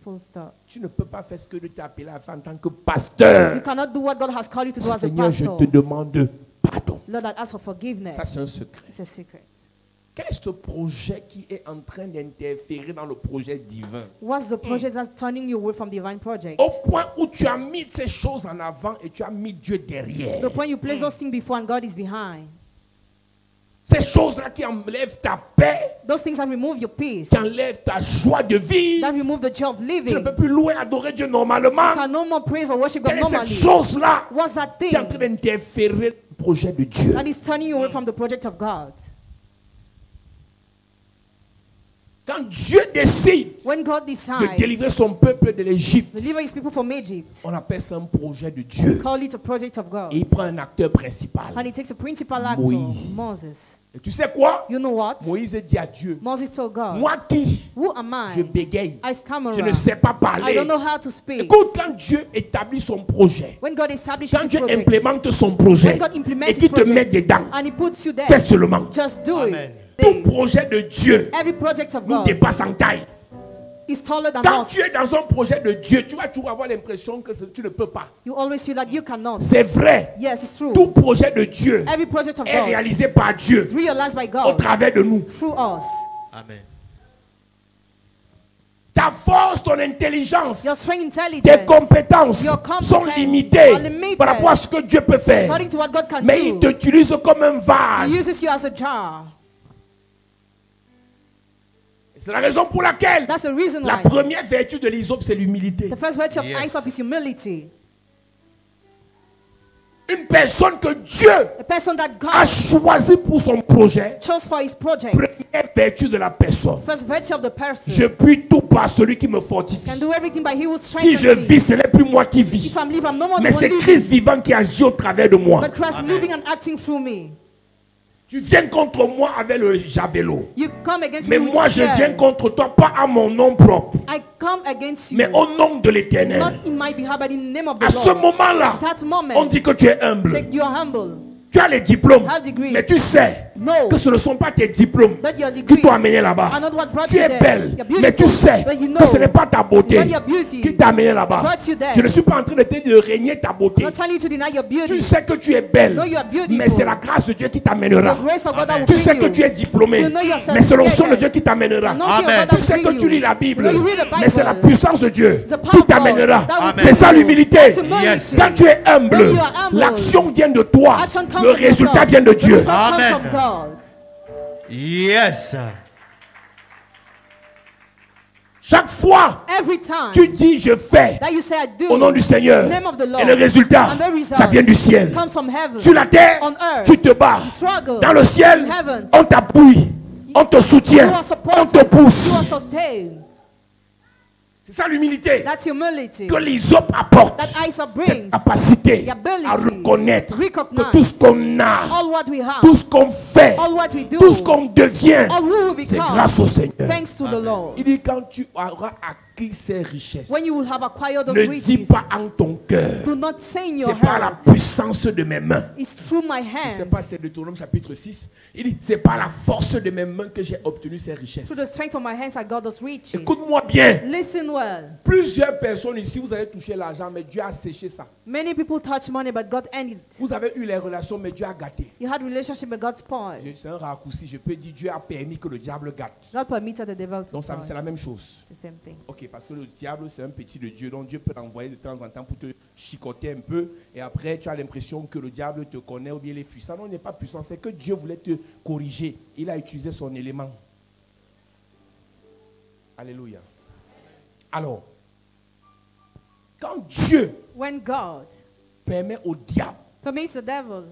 Full stop. Tu ne peux pas faire ce que Dieu t'a appelé à faire en tant que You pasteur. cannot do what God has called you to do as a Seigneur, je pastor. te demande pardon. Lord, I ask for forgiveness. Ça, c'est un secret. It's a secret. Quel est ce projet qui est en train d'interférer dans le projet divin? What's the project that's turning you away from divine project? Au point où tu as mis ces choses en avant et tu as mis Dieu derrière. The point you place those things before and God is behind. Ces choses-là qui enlèvent ta paix, Those things that remove your peace, qui enlèvent ta joie de vivre. that remove the joy of Tu ne living. peux plus louer, adorer Dieu normalement. You can no more praise or worship God Quelle est cette normally. chose-là What's that qui est en train thing d'interférer le projet de Dieu? that is turning you away from the project of God? Quand Dieu décide When God de délivrer decides son peuple de to l'Égypte, deliver His people from Egypt, on appelle ça un projet de Dieu. call it a project of God. Et il prend un acteur principal. And He takes a principal actor, Moïse. Moses. Et tu sais quoi? You know what? Moïse dit à Dieu, Moses told God, moi qui, who am je I? bégaye, I je stammer. ne sais pas I parler. don't know how to speak. Écoute, quand Dieu établit son projet, When God establishes quand His Dieu project, implémente son projet when God implements et His qu'il te met project, dedans, and He puts you there, fais seulement. just do Amen. it. Tout projet de Dieu Every project of nous God dépasse en taille. is taller than Quand us. tu es dans un projet de Dieu, tu vas toujours avoir l'impression que tu ne peux pas. You always feel that you cannot. C'est vrai. Yes, it's true. Tout projet de Dieu Every project of est God réalisé par Dieu is realized by au God travers de nous. through us. Amen. Ta force, ton intelligence, Your strength, tes intelligence, compétences your competence sont limitées are limited par rapport à ce que Dieu peut faire. according to what God can Mais il do. t'utilise comme un He vase. uses you as a jar. C'est la raison pour laquelle That's the reason la why première vertu de l'hysope, c'est l'humilité. the first virtue of Yes. Hyssop is humility. Une personne que Dieu A person that a God choisi pour son projet, chose for His project. première vertu de la personne. First virtue of the person Je puis tout par celui qui me fortifie. can do everything by He who Si strengthens je me. vis, ce n'est plus moi qui vis. If I'm living, I'm no more Mais the one c'est living, Christ vivant qui agit au travers de moi. but Christ Amen. living and acting through me. Tu viens contre moi avec le javelot. You come against Mais me with moi, je spear. viens contre toi, pas à mon nom propre, I come against you, mais au nom de not l'Éternel. in my behalf, but in the name of the À Lord. ce moment-là, That moment, on dit que tu es humble. say you're humble. Tu as les diplômes, Have degrees. mais tu sais No, que ce ne sont pas tes diplômes that your qui degrees t'ont amené là-bas. are not what brought Tu you es there. belle, You're mais tu beautiful, sais but you know que ce n'est pas ta beauté it's not your beauty qui t'a amené là-bas. brought you there. Je ne suis pas en train de te dire de régner ta beauté. I'm not telling you to deny your beauty. Tu sais que tu es belle, No, you are beautiful. mais c'est la grâce de Dieu qui It's t'amènera. the grace of God that will Tu bring sais que you. tu es diplômé, You know you're mais c'est l'onction de certificated. Dieu qui t'amènera. It's the anointing of Amen. God that Tu sais will que bring tu lis you. la Bible, You know, you read the mais c'est la Bible. puissance de Dieu It's the power qui of God t'amènera. that will Amen. C'est bring ça you. l'humilité. That's humility. Yes. Quand tu es humble, When you are humble, l'action vient de toi. action comes Le from résultat yourself. vient de The Dieu. result comes Amen. from God. Yes. Chaque fois, Every time tu dis je fais that you say I do, au nom du Seigneur. name of the Lord, Et le résultat, and the result ça vient du ciel. comes from heaven. Sur la terre, On earth, tu te bats. you struggle. Dans le ciel, In heavens, on t'appuie, on te you soutient, are on supported, te pousse. you are sustained. C'est ça l'humilité That's humility. que les hommes apportent. That Isaac Cette brings. capacité The ability à reconnaître recognize que tout ce qu'on a, all what we have, tout ce qu'on fait, all what we do, tout ce qu'on devient, all who we c'est become, grâce au Seigneur. thanks to the Lord. Il dit quand tu auras acquis ces richesses, When you will have acquired those ne dis riches, pas en ton cœur, do not say in your c'est par la heart, puissance de mes mains. it's through my Je ne sais hands, pas, c'est Deutéronome chapitre 6. Il dit, c'est par la force de mes mains que j'ai obtenu ces richesses. through the strength of my hands I got those riches. Écoute-moi bien. Listen well. Plusieurs personnes ici, vous avez touché l'argent, mais Dieu a séché ça. Many people touch money, but God ended it. Vous avez eu les relations, mais Dieu a gâté. You had relationship, but God spoiled. C'est un raccourci. Je peux dire, Dieu a permis que le diable gâte. God permitted the devil to Donc c'est spoil. la même chose. The same thing. Ok, parce que le diable, c'est un petit de Dieu. Donc Dieu peut l'envoyer de temps en temps pour te chicoter un peu. Et après, tu as l'impression que le diable te connaît ou bien il est puissant. Non, il n'est pas puissant. C'est que Dieu voulait te corriger. Il a utilisé son élément. Alléluia. Alors, quand Dieu When God permet au diable permits the devil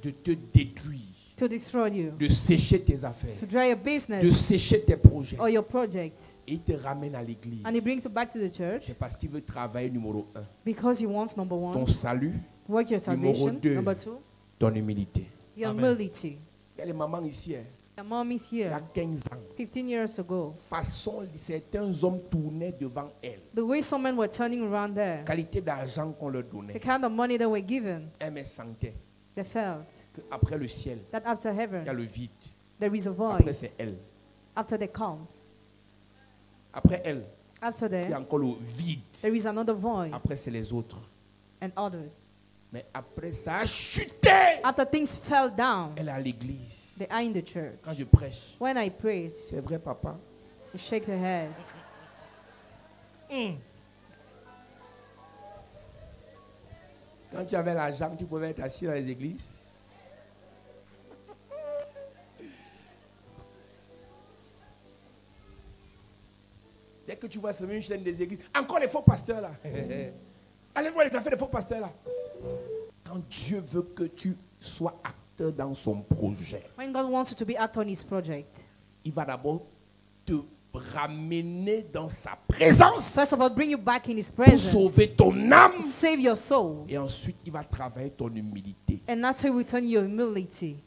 de te détruire, to destroy you, de sécher tes affaires, to dry your de business sécher tes projets, or your projects, et il te ramène à l'église, and he brings you back to the church c'est parce qu'il veut travailler numéro 1. because he wants number Ton one, salut, work your salvation. deux. Number two, ton humilité. your Amen. humility. Il y a les mamans ici, hein, Your mom is il y a here 15 ans. 15 years ago. Façon, certains hommes tournaient devant elle. The way some men were turning around there, Qualité d'argent qu'on leur the donnait. kind of money they were given, Elle me sentait they felt qu'après le ciel, that after il y a heaven, le vide. there is a Après, void. c'est elle. After they come, Après elle, after il y a there, encore le vide. there is another void Après, c'est les autres. and others. Mais après, ça a chuté. After things fell down, Elle est à l'église. they are in the church. Quand je prêche, When I preach, c'est vrai, papa. they shake their heads. Quand tu avais l'argent, tu pouvais être assis dans les églises. Dès que tu vois seulement une chaîne des églises, encore les faux pasteurs là. Allez voir les affaires des faux pasteurs là. Quand Dieu veut que tu sois acteur dans son projet, When God wants you to be actor in His project, il va d'abord te ramener dans sa présence first of all, bring you back in His pour presence, sauver ton âme. to save your soul, Et ensuite, il va travailler ton humilité. and after you return your humility.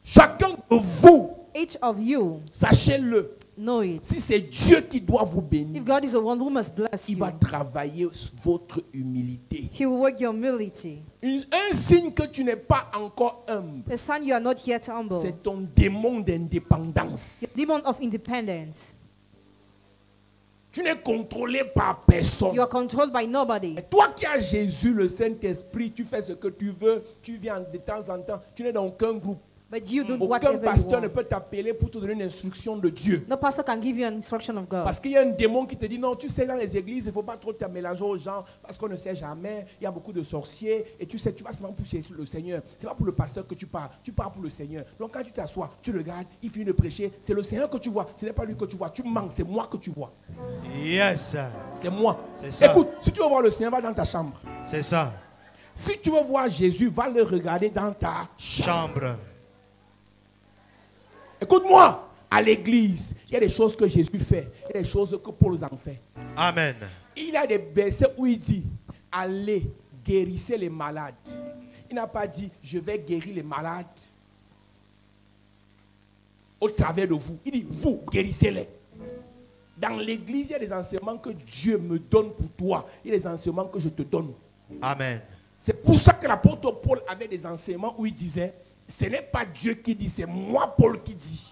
Chacun de vous, Each of you sachez-le, know it. si c'est Dieu qui doit vous If bénir, God is the one who must bless il you, va travailler votre humilité. He will work your humility. Un signe que tu n'es pas encore humble, A sign you are not yet humble. c'est ton démon d'indépendance. Your demon of independence. Tu n'es contrôlé par personne. You are controlled by nobody. Et toi qui as Jésus, le Saint-Esprit, tu fais ce que tu veux, tu viens de temps en temps, tu n'es dans aucun groupe. But you do Aucun whatever you pasteur ne want. peut t'appeler pour te donner une instruction de Dieu. No pastor can give you an instruction of God. Parce qu'il y a un démon qui te dit non, tu sais, dans les églises, il ne faut pas trop te mélanger aux gens parce qu'on ne sait jamais. Il y a beaucoup de sorciers et tu sais, tu vas seulement pousser le Seigneur. Ce n'est pas pour le pasteur que tu pars pour le Seigneur. Donc quand tu t'assois, tu regardes, il finit de prêcher, c'est le Seigneur que tu vois, ce n'est pas lui que tu vois. Tu manques, c'est moi que tu vois. Yes. C'est moi. C'est ça. Écoute, si tu veux voir le Seigneur, va dans ta chambre. C'est ça. Si tu veux voir Jésus, va le regarder dans ta chambre. Chambre. Écoute-moi, à l'église, il y a des choses que Jésus fait, il y a des choses que Paul en fait. Amen. Il y a des versets où il dit, allez, guérissez les malades. Il n'a pas dit, je vais guérir les malades au travers de vous. Il dit, vous, guérissez-les. Dans l'église, il y a des enseignements que Dieu me donne pour toi. Il y a des enseignements que je te donne. Amen. C'est pour ça que l'apôtre Paul avait des enseignements où il disait, ce n'est pas Dieu qui dit, c'est moi Paul qui dis.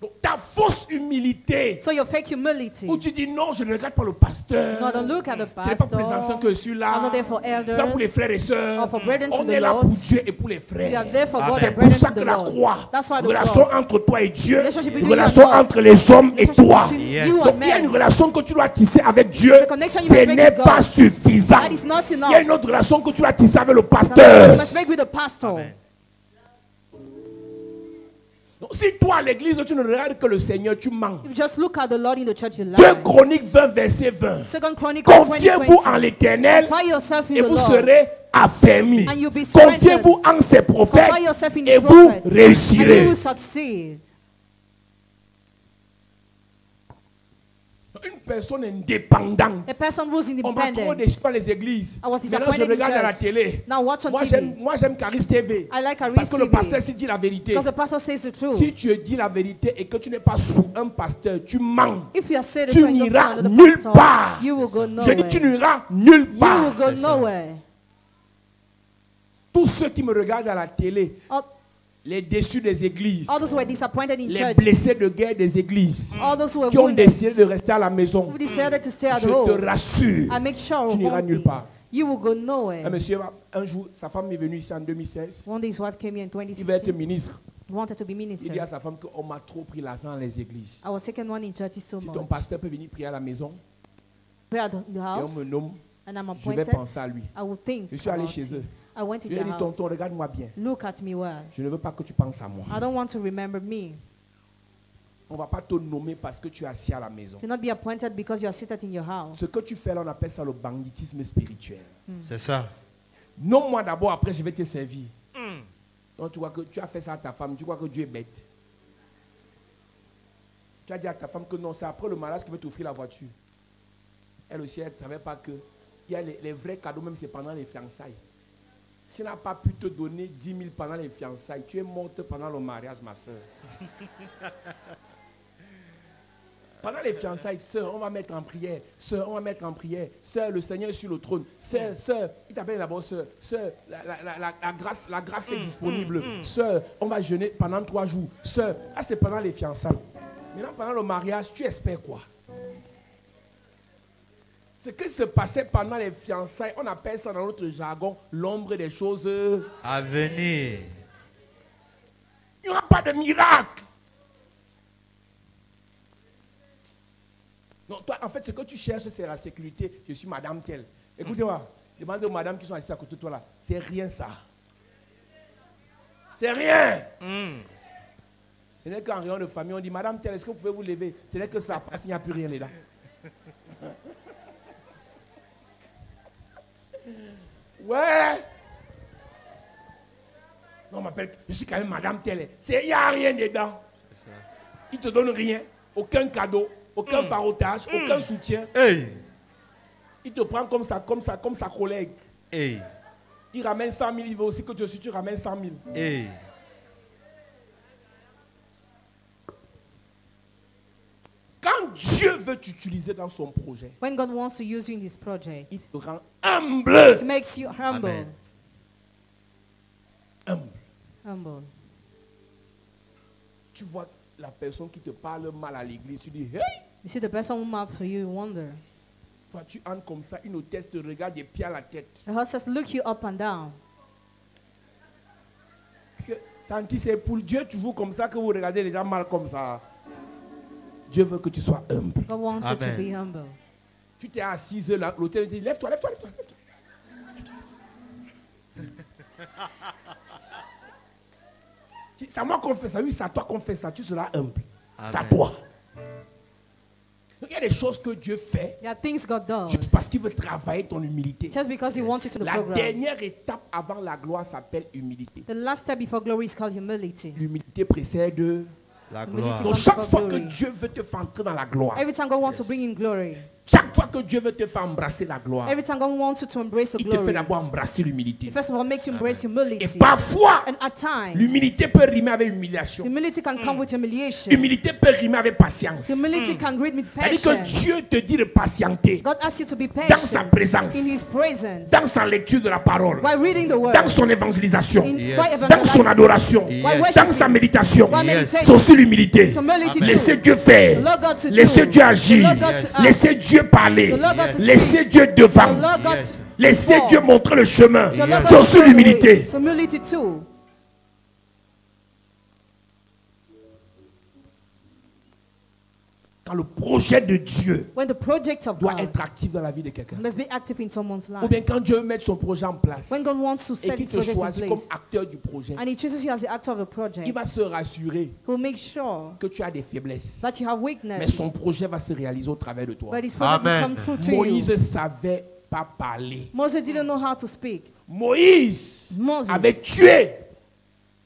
Donc ta fausse humilité, So your fake humility. où tu dis non, je ne regarde pas le pasteur. No, don't look at the Ce n'est pas pour les pastor. anciens que je suis là. I'm not there for Ce n'est pas elders. pour les frères et sœurs. Or for brethren to On the est là Lord. pour Dieu et pour les We are frères. there for God Amen. and C'est pour brethren ça to que the la Lord. croix, That's why the relation cross. entre toi et Dieu, Relationship between une you and relation God. entre les hommes et Relationship toi. between Yes. you Donc and il y a une men. relation que tu dois tisser avec Dieu. The connection you Ce must make n'est with God. pas suffisant. That is not Il y a enough. une autre relation que tu dois tisser avec le Another one you pasteur. must make with the pastor. Amen. Donc, si toi à l'église tu ne regardes que le Seigneur, tu mens. If you just look at the Lord in the church, you 2 lie. Chroniques 20, verset 20. Second Chronicles Confiez-vous 20:20. en l'Éternel Confide yourself in et the vous Lord. serez affermis. And you'll be strengthened. Confiez-vous en ses prophètes Confide yourself in et his vous prophets. And you réussirez. will succeed. Une personne indépendante. A person who's On m'a trop independent. déçu par les églises. I was Maintenant, je disappointed in regarde à la church. télé. Now watch on Moi, TV. j'aime Caris TV. I like Caris Parce que le TV. pasteur s'il dit la vérité. Because the pastor says the truth. Si tu dis la vérité et que tu n'es pas sous un pasteur, tu mens. If you are saying the Tu truth and you don't n'iras follow the nulle pastor, part. you will go Je dis, tu nowhere. n'iras nulle You will part. go nowhere. Tous ceux qui me regardent à la télé, All les déçus des églises, all those who were disappointed in les church, blessés de guerre des églises, all those who were qui ont wounded, décidé de rester à la maison, who decided to stay at je te home, rassure, I make sure tu n'iras won't nulle be. part. You will go Un nowhere. monsieur, un jour, sa femme est venue ici en 2016. One day his wife came here in Il veut être 2016. ministre. He wanted to be Il dit minister. à sa femme qu'on m'a trop pris l'argent dans les églises. I was taking one in church so Si ton much. pasteur peut venir prier à la maison Pray at the et on house, me nomme, and I'm je vais appointed. penser à lui. I will think Je suis allé about chez eux. him. I went to Je lui ai their dit, tonton, house. regarde-moi bien. Look at me well. Je ne veux pas que tu penses à moi. I don't want to remember me. On ne va pas te nommer parce que tu es assis à la maison. Do not be appointed because you are seated in your house. Ce que tu fais là, on appelle ça le banditisme spirituel. C'est ça. Nomme-moi d'abord, après je vais te servir. Donc tu vois que tu as fait ça à ta femme, tu crois que Dieu est bête. Tu as dit à ta femme que non, c'est après le mariage qu'il veut t'offrir la voiture. Elle aussi, elle ne savait pas que il y a les vrais cadeaux, même c'est pendant les fiançailles. S'il n'a pas pu te donner 10 000 pendant les fiançailles, tu es morte pendant le mariage, ma soeur. Pendant les fiançailles, sœur, on va mettre en prière. Sœur, on va mettre en prière. Sœur, le Seigneur est sur le trône. Sœur, il t'appelle d'abord sœur. Sœur, la grâce est disponible. Sœur, on va jeûner pendant 3 jours. Sœur, c'est pendant les fiançailles. Maintenant, pendant le mariage, tu espères quoi? Ce qui se passait pendant les fiançailles, on appelle ça dans notre jargon l'ombre des choses À venir. Il n'y aura pas de miracle. Non, toi, en fait, ce que tu cherches, c'est la sécurité. Je suis madame telle. Écoutez-moi, demandez aux madames qui sont assises à côté de toi là. C'est rien ça. C'est rien. Ce n'est qu'en réunion de famille, on dit, madame telle, est-ce que vous pouvez vous lever? Ce n'est que ça passe, il n'y a plus rien là. Ouais. Non, on m'appelle, je suis quand même madame telle. Il n'y a rien dedans. Il ne te donne rien, aucun cadeau, aucun farotage, aucun soutien. Hey. Il te prend comme sa collègue. Hey. Il ramène 100 000, il veut aussi que toi aussi tu ramènes 100 000. Hey. Quand Dieu veut t'utiliser dans son projet, When God wants to use you in this project, il te rend humble. He makes you humble. Amen. Humble. Humble. Tu vois la personne qui te parle mal à l'église, tu dis, hey! You see the person who mouth for you, you wonder. Toi, tu entres comme ça, une hôtesse te regarde des pieds à la tête. The hostess look you up and down. Tanti, c'est pour Dieu toujours comme ça que vous regardez les gens mal comme ça. Dieu veut que tu sois humble. God wants you to Amen. be humble. Tu t'es assise là, l'hôtel dit, lève-toi, lève-toi, lève-toi, lève-toi. C'est à moi qu'on fait ça, oui, c'est à toi qu'on fait ça, tu seras humble. C'est à Amen. toi. Il y a des choses que Dieu fait There are things God does. juste parce qu'il veut travailler ton humilité. Just because He wants you to the La program. dernière étape avant la gloire s'appelle humilité. The last step before glory is called humility. L'humilité précède. La Humility gloire. Donc comes chaque before fois que glory. Dieu veut te faire entrer dans la gloire, Every time God wants to bring in glory, chaque fois que Dieu veut te faire embrasser la gloire, every time God wants you to embrace the il te fait glory, d'abord embrasser He l'humilité. first of all makes you embrace Et humility. parfois, And at times, l'humilité peut rimer avec humiliation. humility can come with humiliation. Humilité peut rimer avec patience. Humility can read with C'est-à-dire que patience. Dieu te dit de patienter God asks you to be dans sa patient présence, in His presence, dans sa lecture de la parole, while reading the word, dans son évangélisation, while dans son evangelizing, adoration, Yes. dans sa méditation. while Yes. meditating. C'est aussi l'humilité. It's humility Laissez too. Dieu faire. Allow God to Laissez do. Dieu agir. Allow God to act. Laissez Dieu parler. Allow God to Laissez speak. Dieu devant. Allow God Yes. to Laissez perform. Dieu montrer le chemin. Allow God C'est to aussi show the way. l'humilité. It's humility too. Quand le projet de Dieu When the project of doit God être actif dans la vie de quelqu'un. must be active in someone's Ou life. bien quand Dieu veut mettre son projet en place When God wants to et set qu'il his te project in choisit comme place acteur du projet, and he chooses you as the actor of the il project, va se rassurer he'll make sure que tu as des faiblesses. that you have Mais weakness, son projet va se réaliser au travers de toi. but his project will Amen. come through to you. Moïse ne savait pas parler. Moses didn't know how to speak. Moïse Moses avait tué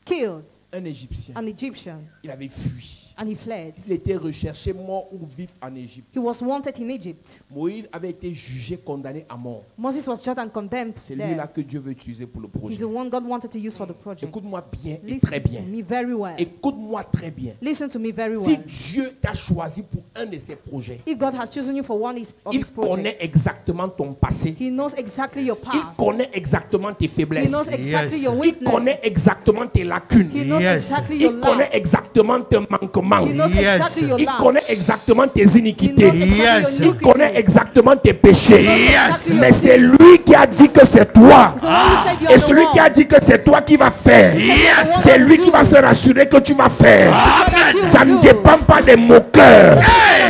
killed un Égyptien. an Egyptian Il avait fui. and he fled. Il était recherché mort ou vif en Égypte. He was wanted in Egypt. Moïse avait été jugé, condamné à mort. Moses was judged and condemned C'est to lui-là death. que Dieu veut utiliser pour le He's projet. the one God wanted to use for the project. Écoute-moi bien et Listen très to bien. me very well. Écoute-moi très bien. Listen to me very Si well. Dieu t'a choisi pour un de ses projets, If God has chosen you for one of il his connaît projects, exactement ton passé. he knows exactly your Il past. connaît exactement tes He faiblesses. knows exactly Yes. your Il connaît weakness. exactement tes lacunes. He knows Yes. exactly your Il connaît lacks. exactement tes manquements. He knows Yes. exactly your Il lacks. connaît exactement tes He iniquités. knows exactly Yes. your Il connaît iniquities. exactement tes péchés. Yes. Mais c'est lui qui a dit que c'est toi. He's the one who said you Et are the celui qui a one. dit que c'est toi qui vas faire, Yes. c'est lui qui va se rassurer que tu vas faire. That you Ça ne will do. dépend pas des moqueurs.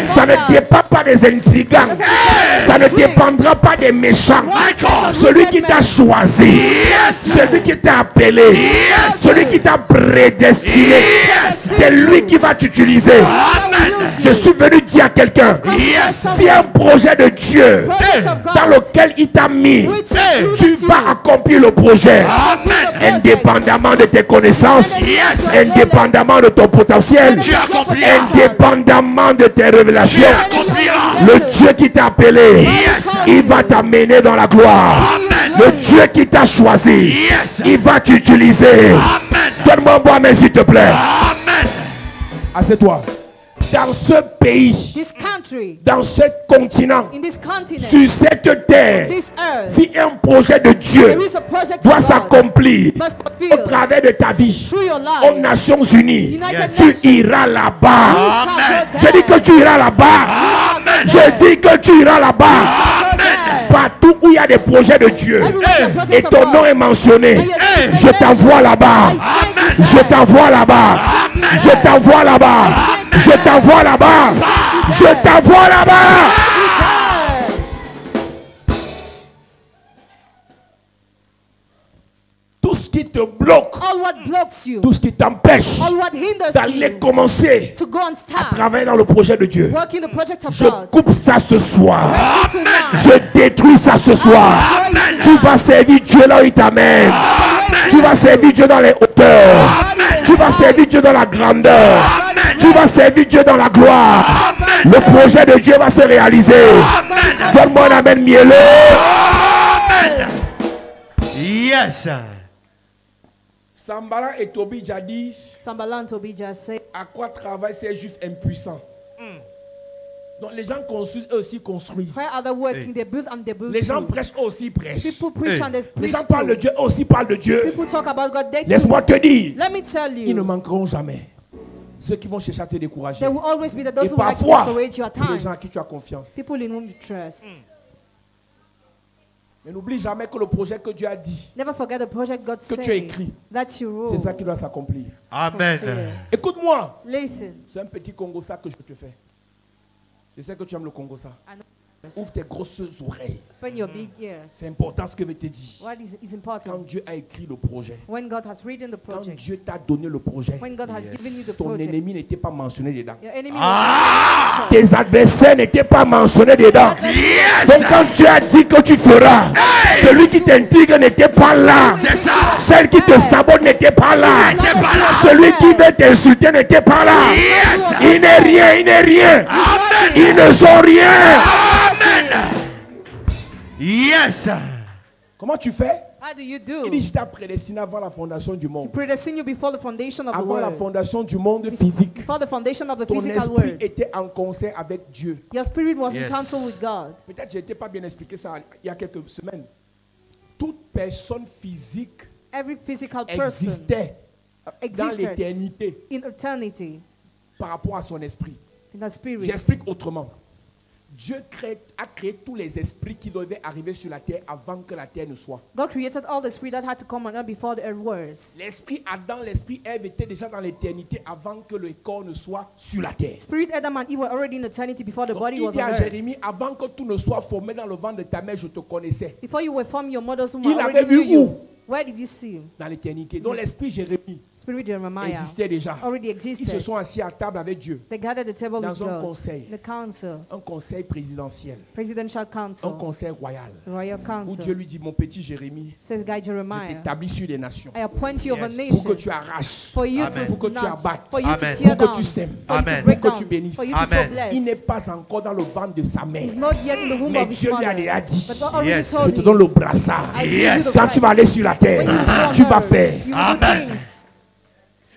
Ça ne dépend pas des intrigants. Ça ne dépendra pas des méchants. Celui qui t'a choisi, celui qui t'a appelé, celui qui t'a prédestiné, c'est lui qui va t'utiliser. Je suis venu dire à quelqu'un, si un projet de Dieu dans lequel il t'a mis, tu vas accomplir le projet. Indépendamment de tes connaissances, indépendamment de ton potentiel, indépendamment de tes révélations, le Dieu qui t'a appelé, il va t'amener dans la gloire. Le Dieu qui t'a choisi, il va t'utiliser. Donne-moi un bon amen s'il te plaît. Assieds-toi. Dans ce pays, This country, dans ce continent, in this continent, sur cette terre, this earth, si un projet de Dieu there is a project doit of God s'accomplir must au fulfill travers de ta vie, through your aux life. Nations Unies, United tu Nations. iras là-bas. You shall go Je dis que there. tu iras là-bas. You shall go Je there. dis que tu iras là-bas. Go there. Partout où il y a des projets de Dieu Everywhere there are et projects of ton nom God. est mentionné, And your name is je t'envoie mentioned. là-bas. I send you Je there. t'envoie là-bas. Je t'envoie là-bas. Je t'envoie là-bas. Je t'envoie là-bas. Tout ce qui te bloque, All what blocks you, tout ce qui t'empêche all what hinders d'aller you commencer to go and à start travailler dans le projet de Dieu, working the project of je God. coupe ça ce soir. Tonight. Je détruis ça ce soir. Amen. Tu vas servir Dieu là où il t'amène. Tu vas servir Dieu dans les hauteurs. Tu vas servir Dieu dans la grandeur. Tu vas servir Dieu dans la gloire. Le projet de Dieu va se réaliser. Donne-moi un amen mielleux. Yes. Sambala et Tobi jadis, Sanballat and Tobijah say, à quoi travaillent ces juifs impuissants? Donc les gens construisent, eux aussi construisent. where are they working? They build and they build Les gens too. prêchent, eux aussi prêchent. People preach and they Les preach gens parlent de too. Dieu, eux aussi parlent de Dieu. People talk about God. They Laisse-moi too. te dire, Let me tell ils ne you, manqueront jamais. Ceux qui vont chercher à te décourager. there will always be Et those who like to parfois, discourage you at c'est les gens à times. qui tu as confiance. People in whom you trust. Mais n'oublie jamais que le projet que Dieu a dit, Never forget the project God que tu as said écrit, that you wrote. c'est ça qui doit s'accomplir. Amen. Écoute-moi, Listen. c'est un petit Congo ça que je te fais. Je sais que tu aimes le Congo ça. I know. Ouvre tes grosses oreilles. Open your big ears. C'est important ce que je vais te dire. What is Quand important? Dieu a écrit le projet, When God has written the quand project. Dieu t'a donné le projet, When God has given you the ton project. ennemi n'était pas mentionné dedans. Your enemy was Tes adversaires n'étaient pas mentionnés dedans. Donc quand Dieu a dit que tu feras, celui qui t'intrigue n'était pas là. Celle qui te sabote n'était pas là. Celui qui veut t'insulter n'était pas là. Il n'est rien, il n'est rien. Ils ne sont rien. Yes. Comment tu fais? How do you Il dit, do? je t'ai prédestiné avant la fondation du monde. Predestined you before the foundation of the Avant la world. fondation du monde physique. Before the foundation of the Ton physical esprit world. était en concert avec Dieu. Your spirit was in Yes. counsel with God. Peut-être que je n'ai pas bien expliqué ça il y a quelques semaines. Toute personne physique Every physical person existait dans existed l'éternité in eternity par rapport à son esprit. in the spirit. J'explique autrement. Dieu a créé tous les esprits qui devaient arriver sur la terre avant que la terre ne soit. God created all the spirit that had to come on earth before the earth was. L'esprit Adam, l'esprit Ève étaient déjà dans l'éternité avant que le corps ne soit sur la terre. Spirit Adam and Eve were already in eternity before the Donc, body il was dit on à earth. Jérémie, avant que tout ne soit formé dans le ventre de ta mère, je te connaissais. Before you were formed, your mother's womb, Il I avait already vu knew où? you. Where did you see him? Dans l'éternité. Donc l'esprit Jérémie Spirit Jeremiah existait déjà. already Ils se existed. sont assis à table avec Dieu. They gathered at the table with Dans un God. conseil. The council, Un conseil présidentiel. presidential Un council, conseil royal. royal Où Dieu council. lui dit, mon petit Jérémie, Says guy je Jeremiah, t'établis sur des nations. I appoint you over Yes. Pour que nations tu arraches. for you Amen. to Pour que tu snatch, abattes. for you to Amen. tear Pour que down, tu sèmes. for you to Amen. break Pour que tu down, bénisses. for you to so Amen. bless. Il n'est pas encore dans le ventre de sa mère. He's not yet in the womb Mais of his Dieu lui a mother. déjà dit, But God already Yes. je told te him, donne le brassard. I give you Yes. the Quand right. tu vas aller sur la When terre, you go on tu vas earth, faire. you will do Amen. things.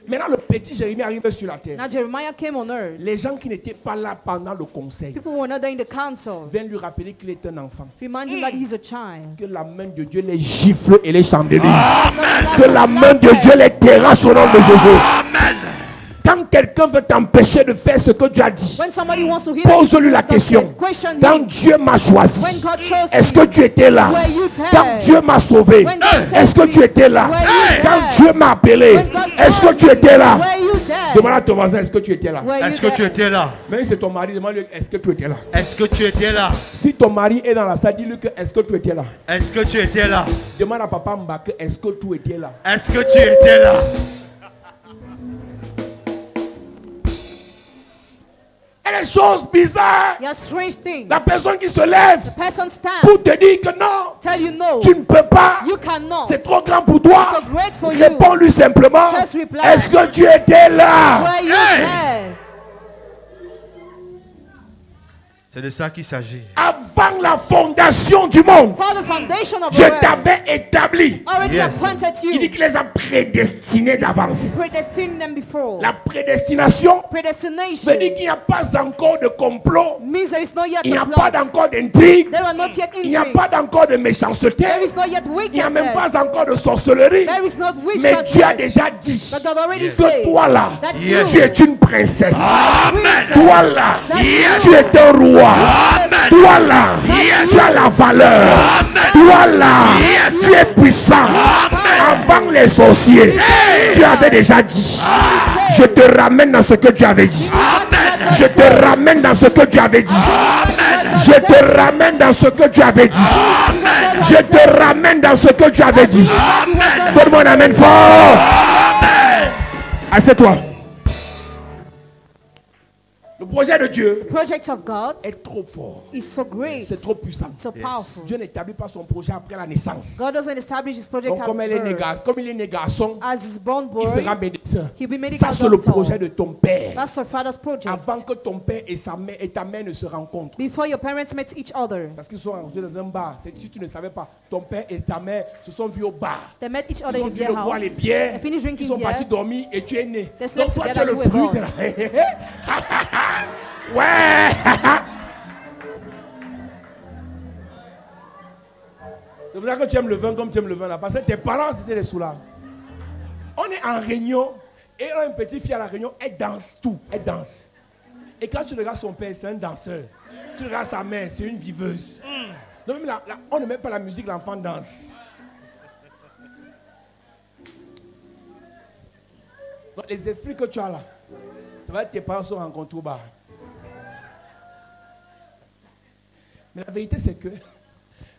Maintenant, le petit Jérémie arrive sur la terre. Now Jeremiah came on earth. Les gens qui n'étaient pas là pendant le conseil People were not there in the council. viennent lui rappeler qu'il est un enfant. Remind him that he's a child. Que la main de Dieu les gifle et les chandélise. Amen. Que la main de Dieu les terrasse au nom de Jésus. Quand quelqu'un veut t'empêcher de faire ce que Dieu a dit, When somebody wants to hear pose-lui la what God question. said, question Quand him. Dieu m'a choisi, When God chose est-ce me, que tu étais là? were you there? Quand Dieu m'a sauvé, When God saved est-ce que me, tu étais là? were you Quand there? Dieu m'a appelé, When God est-ce que called tu me, étais là? were you there? Demande à ton voisin, est-ce que tu étais là? Were you Est-ce que tu there? étais là? Même si c'est ton mari, demande-lui, est-ce que tu étais là? Est-ce que tu étais là? Si ton mari est dans la salle, dis-lui que est-ce que tu étais là? Est-ce que tu étais là? Demande à papa Mbake, est-ce que tu étais là? Est-ce que tu étais là? Et les choses bizarres, Il y a strange things. la personne qui se lève Person stand, pour te dire que non, tell you no, tu ne peux pas, you cannot. c'est trop grand pour toi. So great for you. Réponds-lui simplement, Just reply. est-ce que tu étais là? Were you there? C'est de ça qu'il s'agit. Avant la fondation du monde, For the foundation of the je world, t'avais établi. already Yes. appointed Il dit you. qu'il les a prédestinés d'avance. Predestined them before. La prédestination Predestination veut dire qu'il n'y a pas encore de complot, means there is not yet il n'y a a pas plot. encore d'intrigue, There are not yet il n'y a intrigues. pas encore de méchanceté, There is not yet il n'y a même wickedness. pas encore de sorcellerie. There is not Mais Dieu a witchcraft. déjà dit But God already Yes. que said toi là, that Yes. tu es une princesse. princess, Toi là, that tu es un roi. Toi là, tu as la valeur. Toi là, tu es puissant. Avant les sorciers, tu avais déjà dit. Je te ramène dans ce que tu avais dit. Je te ramène dans ce que tu avais dit. Je te ramène dans ce que tu avais dit. Je te ramène dans ce que tu avais dit. Donne-moi un amen fort. Assieds-toi. Le projet de Dieu The project of God est trop fort. is so great, C'est trop puissant. so powerful. Dieu n'établit pas son projet après la naissance. God doesn't establish his project Donc, comme il est né garçon, as his born boy. il sera médecin. He'll be medical Ça, c'est le doctor. projet de ton père. That's your father's project. Avant que ton père et ta mère ne se rencontrent. Before your parents met each other, Parce qu'ils sont rentrés dans un bar. Si tu ne savais pas, ton père et ta mère se sont vus au bar. they met each other Ils ont in vu their de boire house. les bières. They finished Ils drinking sont partis beers. dormir et tu es né. They Donc slept toi, tu es together, le you were fruit born. de la... Ouais. C'est pour ça que tu aimes le vin comme tu aimes le vin là. Parce que tes parents c'était les soulards. On est en réunion et on a une petite fille à la réunion, elle danse tout, elle danse. Et quand tu regardes son père, c'est un danseur. Tu regardes sa mère, c'est une viveuse. Donc même on ne met pas la musique, l'enfant danse. Donc les esprits que tu as là, ça va être tes parents se rencontrent au bar. Mais la vérité c'est que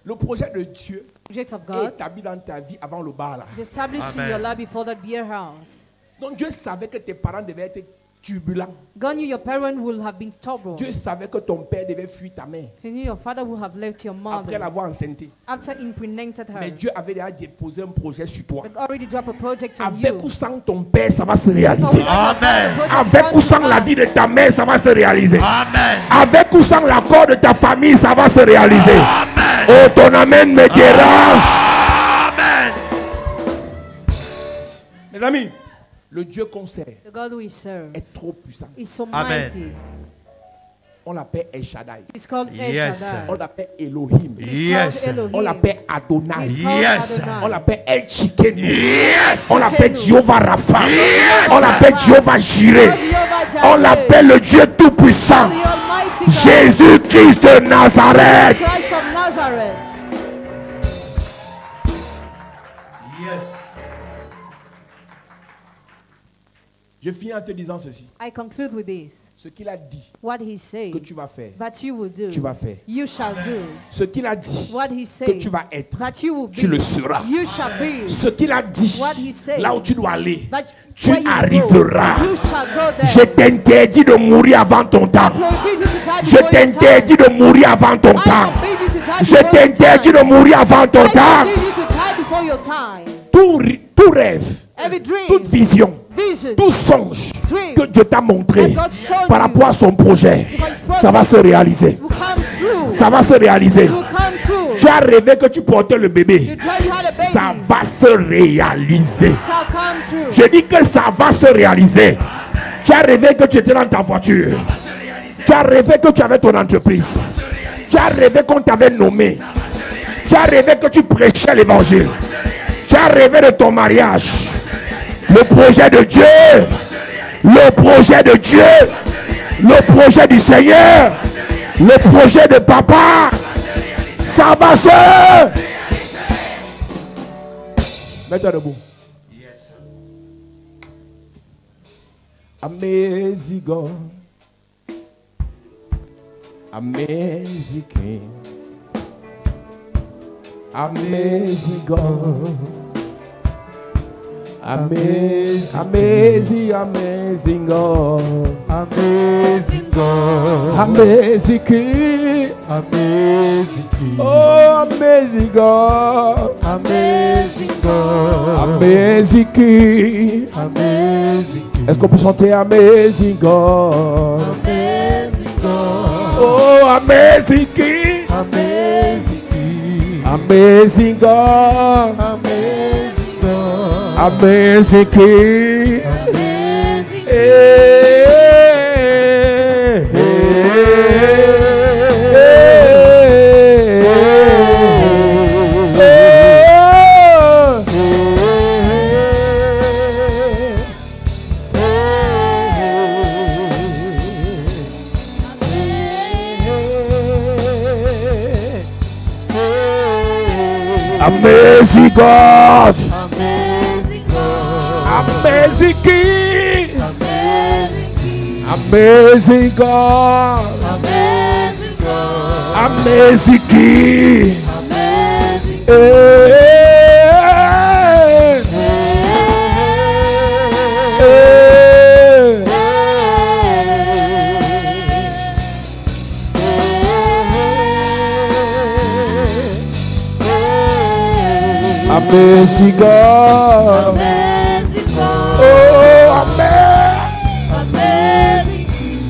le projet de Dieu Project of est God établi dans ta vie avant le bar là. is established in Amen. your life before that beer house. Donc Dieu savait que tes parents devaient être turbulents. God knew your parent will have been stubborn. Dieu savait que ton père devait fuir ta mère He knew your father would have left your après mother l'avoir enceintée. after impregnated Mais her. Dieu avait déjà déposé un projet sur toi. But already dropped a project on Avec you. ou sans ton père, ça va se But réaliser. without your father, the project Avec comes ou to sans la pass. vie de ta mère, ça va se réaliser. Amen. Avec ou sans l'accord de ta famille, ça va se réaliser. Oh, ton amen me dérange. Amen. Mes amis, le Dieu qu'on sert The God we serve est trop puissant. is so Amen. mighty. On l'appelle El Shaddai. It's called El Yes. Shaddai. On l'appelle Elohim. It's Yes. called Elohim. On l'appelle Adonai. It's called Yes. Adonai. On l'appelle El Chicken. Yes. On l'appelle Yes. Jéhovah Rapha. On l'appelle Jéhovah Jireh. Jehovah Jireh. On l'appelle le Dieu Tout-Puissant. The Almighty Almighty God. Jésus-Christ de Nazareth. Jesus Christ of Nazareth. Yes. Je finis en te disant ceci. I conclude with this. Ce qu'il a dit What he said que tu vas faire, that you will do, tu vas faire. you shall do. Ce qu'il a dit What he que said tu vas être, that you will be, tu le seras. you shall be. Ce qu'il a dit, What he said là où tu dois aller, that tu where you arriveras. go, you shall go there. Je t'interdis de mourir avant ton temps. Prohibit you to die Je before your t'interdis time. de mourir avant ton I temps. forbid you to die Je before your t'interdis de time. mourir avant ton I temps. forbid you to die before your time. Tout rêve, Every dream, toute vision, vision, tout songe dream que Dieu t'a montré that God showed par you rapport à son projet, for his ça va se projects réaliser. will come true. Ça va se réaliser. Will come true. Tu as rêvé que tu portais le You bébé. dream you had a baby. Ça va se réaliser. Shall come true. Je dis que ça va se réaliser. Tu as rêvé que tu étais dans ta voiture. Tu as rêvé que tu avais ton entreprise. Tu as rêvé qu'on t'avait nommé. Tu as rêvé que tu prêchais l'évangile. Tu as rêvé de ton mariage. Le projet de Dieu. Le projet de Dieu. Le projet du Seigneur. Le projet de papa. Ça va se... Mets-toi debout. Yes. Amazing God, amazing King, amazing God, amazing God, Amazing God, amazing King, amazing King, oh amazing God, amazing God, amazing King. amazing King, Est-ce qu'on peut chanter Amazing God? amazing God, Oh amazing King, amazing King, amazing God, amazing God, amazing King. amazing King. Amazing God, Amazing God, amazing King, amazing King, amazing God, amazing God, amazing King. amazing Amazing God, amazing God, oh amazing,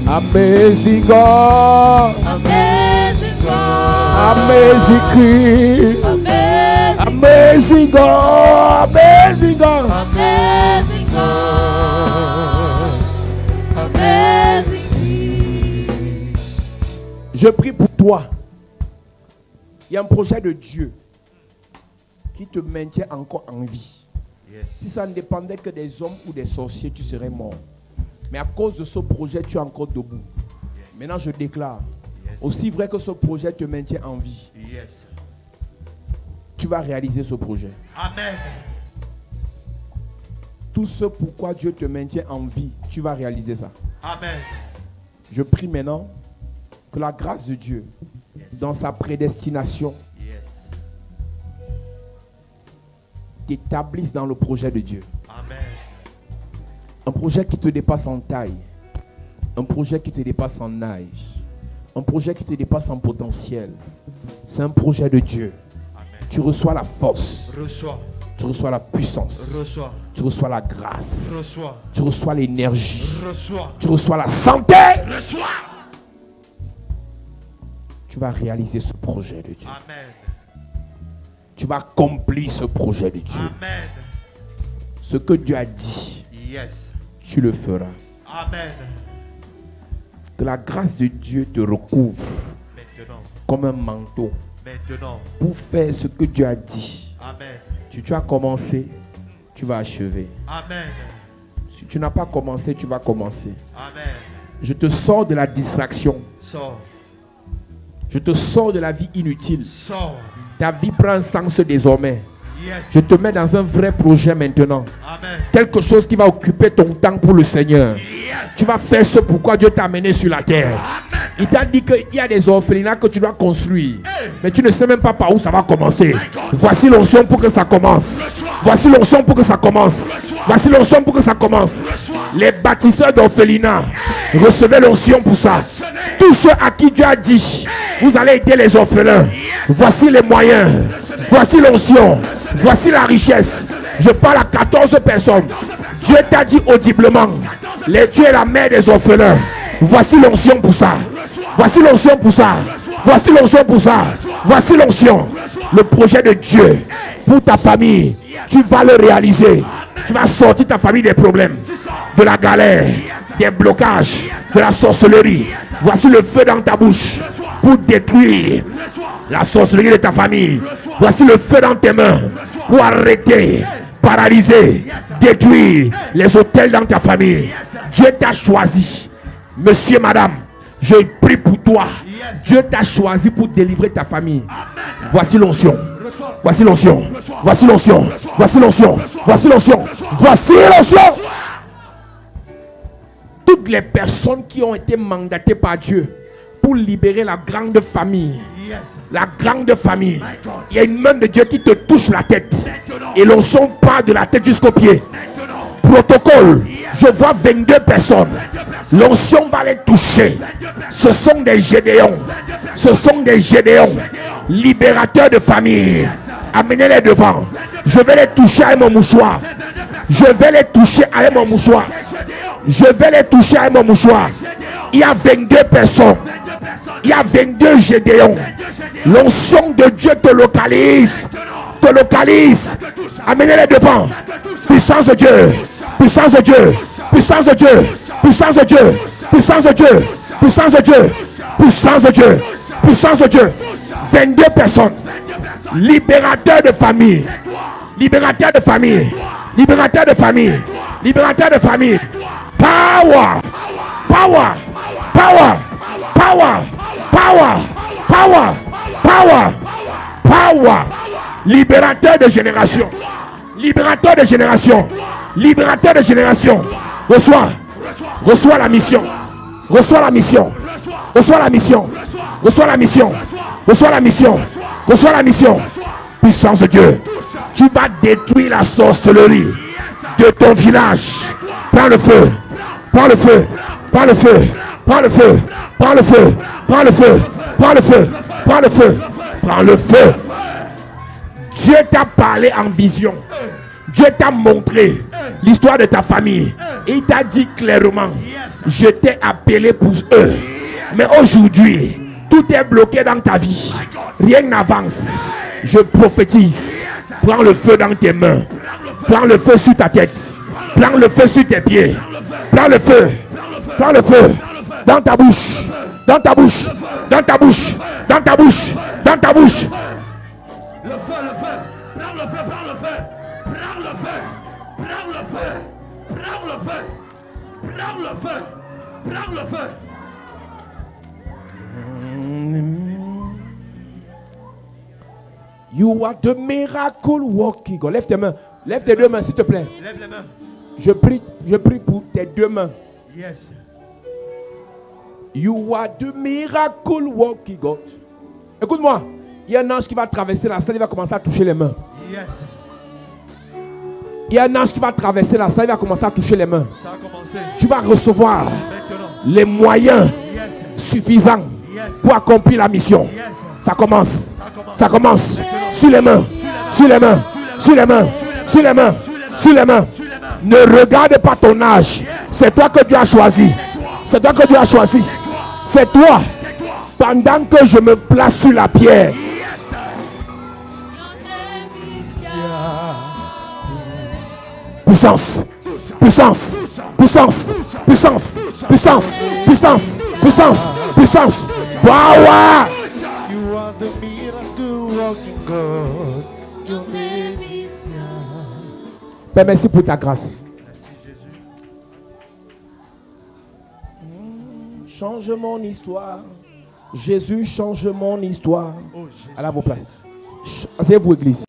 amazing God, amazing God, amazing King, amazing, amazing God, amazing God. amazing God, amazing. Je prie pour toi. Il y a un projet de Dieu qui te maintient encore en vie. Yes. Si ça ne dépendait que des hommes ou des sorciers, tu serais mort. Mais à cause de ce projet, tu es encore debout. Maintenant, je déclare, Yes. aussi vrai que ce projet te maintient en vie, Yes. tu vas réaliser ce projet. Amen. Tout ce pourquoi Dieu te maintient en vie, tu vas réaliser ça. Amen. Je prie maintenant que la grâce de Dieu, dans sa prédestination, Yes. t'établisse dans le projet de Dieu. Amen. Un projet qui te dépasse en taille. Un projet qui te dépasse en âge. Un projet qui te dépasse en potentiel. C'est un projet de Dieu. Amen. Tu reçois la force. Reçois. Tu reçois la puissance. Reçois. Tu reçois la grâce. Reçois. Tu reçois l'énergie. Reçois. Tu reçois la santé. Reçois. Tu vas réaliser ce projet de Dieu. Amen. Tu vas accomplir ce projet de Dieu. Amen. Ce que Dieu a dit, Yes. tu le feras. Amen. Que la grâce de Dieu te recouvre Maintenant. comme un manteau Maintenant. pour faire ce que Dieu a dit. Amen. Si tu as commencé, tu vas achever. Amen. Si tu n'as pas commencé, tu vas commencer. Amen. Je te sors de la distraction. Sors. Je te sors de la vie inutile. Sors. Ta vie prend un sens désormais. Yes. Je te mets dans un vrai projet maintenant. Amen. Quelque chose qui va occuper ton temps pour le Seigneur. Yes. Tu vas faire ce pourquoi Dieu t'a amené sur la terre. Amen. Il t'a dit qu'il y a des orphelinats que tu dois construire. Mais tu ne sais même pas par où ça va commencer. Voici l'onction pour que ça commence. Voici l'onction pour que ça commence. Voici l'onction pour que ça commence. Les bâtisseurs d'orphelinats, recevez l'onction pour ça. Tous ceux à qui Dieu a dit, vous allez aider les orphelins. Voici les moyens. Voici l'onction. Voici la richesse. Je parle à 14 personnes. Dieu t'a dit audiblement, tu es la mère des orphelins. Voici l'onction pour ça. Voici l'onction pour ça. Voici l'onction pour ça. Voici l'onction. Le projet de Dieu pour ta famille, tu vas le réaliser. Tu vas sortir ta famille des problèmes, de la galère, des blocages, de la sorcellerie. Voici le feu dans ta bouche pour détruire la sorcellerie de ta famille. Voici le feu dans tes mains pour arrêter, paralyser, détruire les hôtels dans ta famille. Dieu t'a choisi. Monsieur, madame, je prie pour toi. Dieu t'a choisi pour délivrer ta famille. Voici l'onction. Voici l'onction. Voici l'onction. Voici l'onction. Voici l'onction. Voici l'onction. Toutes les personnes qui ont été mandatées par Dieu pour libérer la grande famille. La grande famille. Il y a une main de Dieu qui te touche la tête. Et l'onction part de la tête jusqu'aux pieds. Protocole. Je vois 22 personnes. L'onction va les toucher. Ce sont des Gédéons. Ce sont des Gédéons. Libérateurs de famille. Amenez-les devant. Je vais les toucher avec mon mouchoir. Je vais les toucher avec mon mouchoir. Je vais les toucher avec mon mouchoir. Il y a 22 personnes. Il y a 22 Gédéons. L'onction de Dieu te localise. Te localise. Amenez-les devant. Puissance de Dieu. Puissance de Dieu. Puissance de Dieu. Puissance de Dieu. Puissance de Dieu. Puissance de Dieu. Puissance de Dieu. Puissance de Dieu. 22 personnes. Libérateur de famille. Libérateur de famille. Libérateur de famille. Libérateur de famille. Power. Power. Power. Power. Power. Power. Power. Power. Libérateur de génération. Libérateur de génération. Libérateur de génération. Reçois. Reçois la mission. Reçois la mission. Reçois la mission. Reçois la mission. Reçois la mission. Reçois la mission. Puissance de Dieu. Tu vas détruire la sorcellerie de ton village. Prends le feu. Prends le feu. Prends le feu. Prends le feu. Prends le feu. Prends le feu. Prends le feu. Prends le feu. Prends le feu. Dieu t'a parlé en vision. Dieu t'a montré l'histoire de ta famille. Et il t'a dit clairement, je t'ai appelé pour eux. Mais aujourd'hui, tout est bloqué dans ta vie. Rien n'avance. Je prophétise. Prends le feu dans tes mains. Prends le feu sur ta tête. Prends le feu sur tes pieds. Prends le feu. Prends le feu. Dans ta bouche. Dans ta bouche. Dans ta bouche. Dans ta bouche. Dans ta bouche. Le feu, le feu. Prends le feu, prends le feu. Prends le feu. Prends le feu. Prends le feu. Prends le feu. Prends le feu. You are the miracle working God. Lève tes mains. Lève tes deux mains, s'il te plaît. Lève les mains. Je prie pour tes deux mains. Yes. You are the miracle working God. Écoute-moi. Il y a un ange qui va traverser la salle, il va commencer à toucher les mains. Yes. Il y a un ange qui va traverser la salle, il va commencer à toucher les mains. Ça a commencé. Tu vas recevoir Maintenant. les moyens Yes. suffisants Yes. pour accomplir la mission. Yes. Ça commence. Ça commence. Ça commence. Sur les mains. Sur les mains. Sur les mains. Sur les mains. Sur les mains. Ne regarde pas ton âge. C'est toi que Dieu a choisi. C'est toi que Dieu a choisi. C'est toi. Pendant que je me place sur la pierre. Puissance. Puissance. Puissance. Puissance. Puissance. Puissance. Puissance. Puissance. Power. You are the miracle working God. Your name is Père, merci pour ta grâce. Merci Jésus. change mon histoire. Jésus change mon histoire. Allez à vos places. Asseyez-vous, église.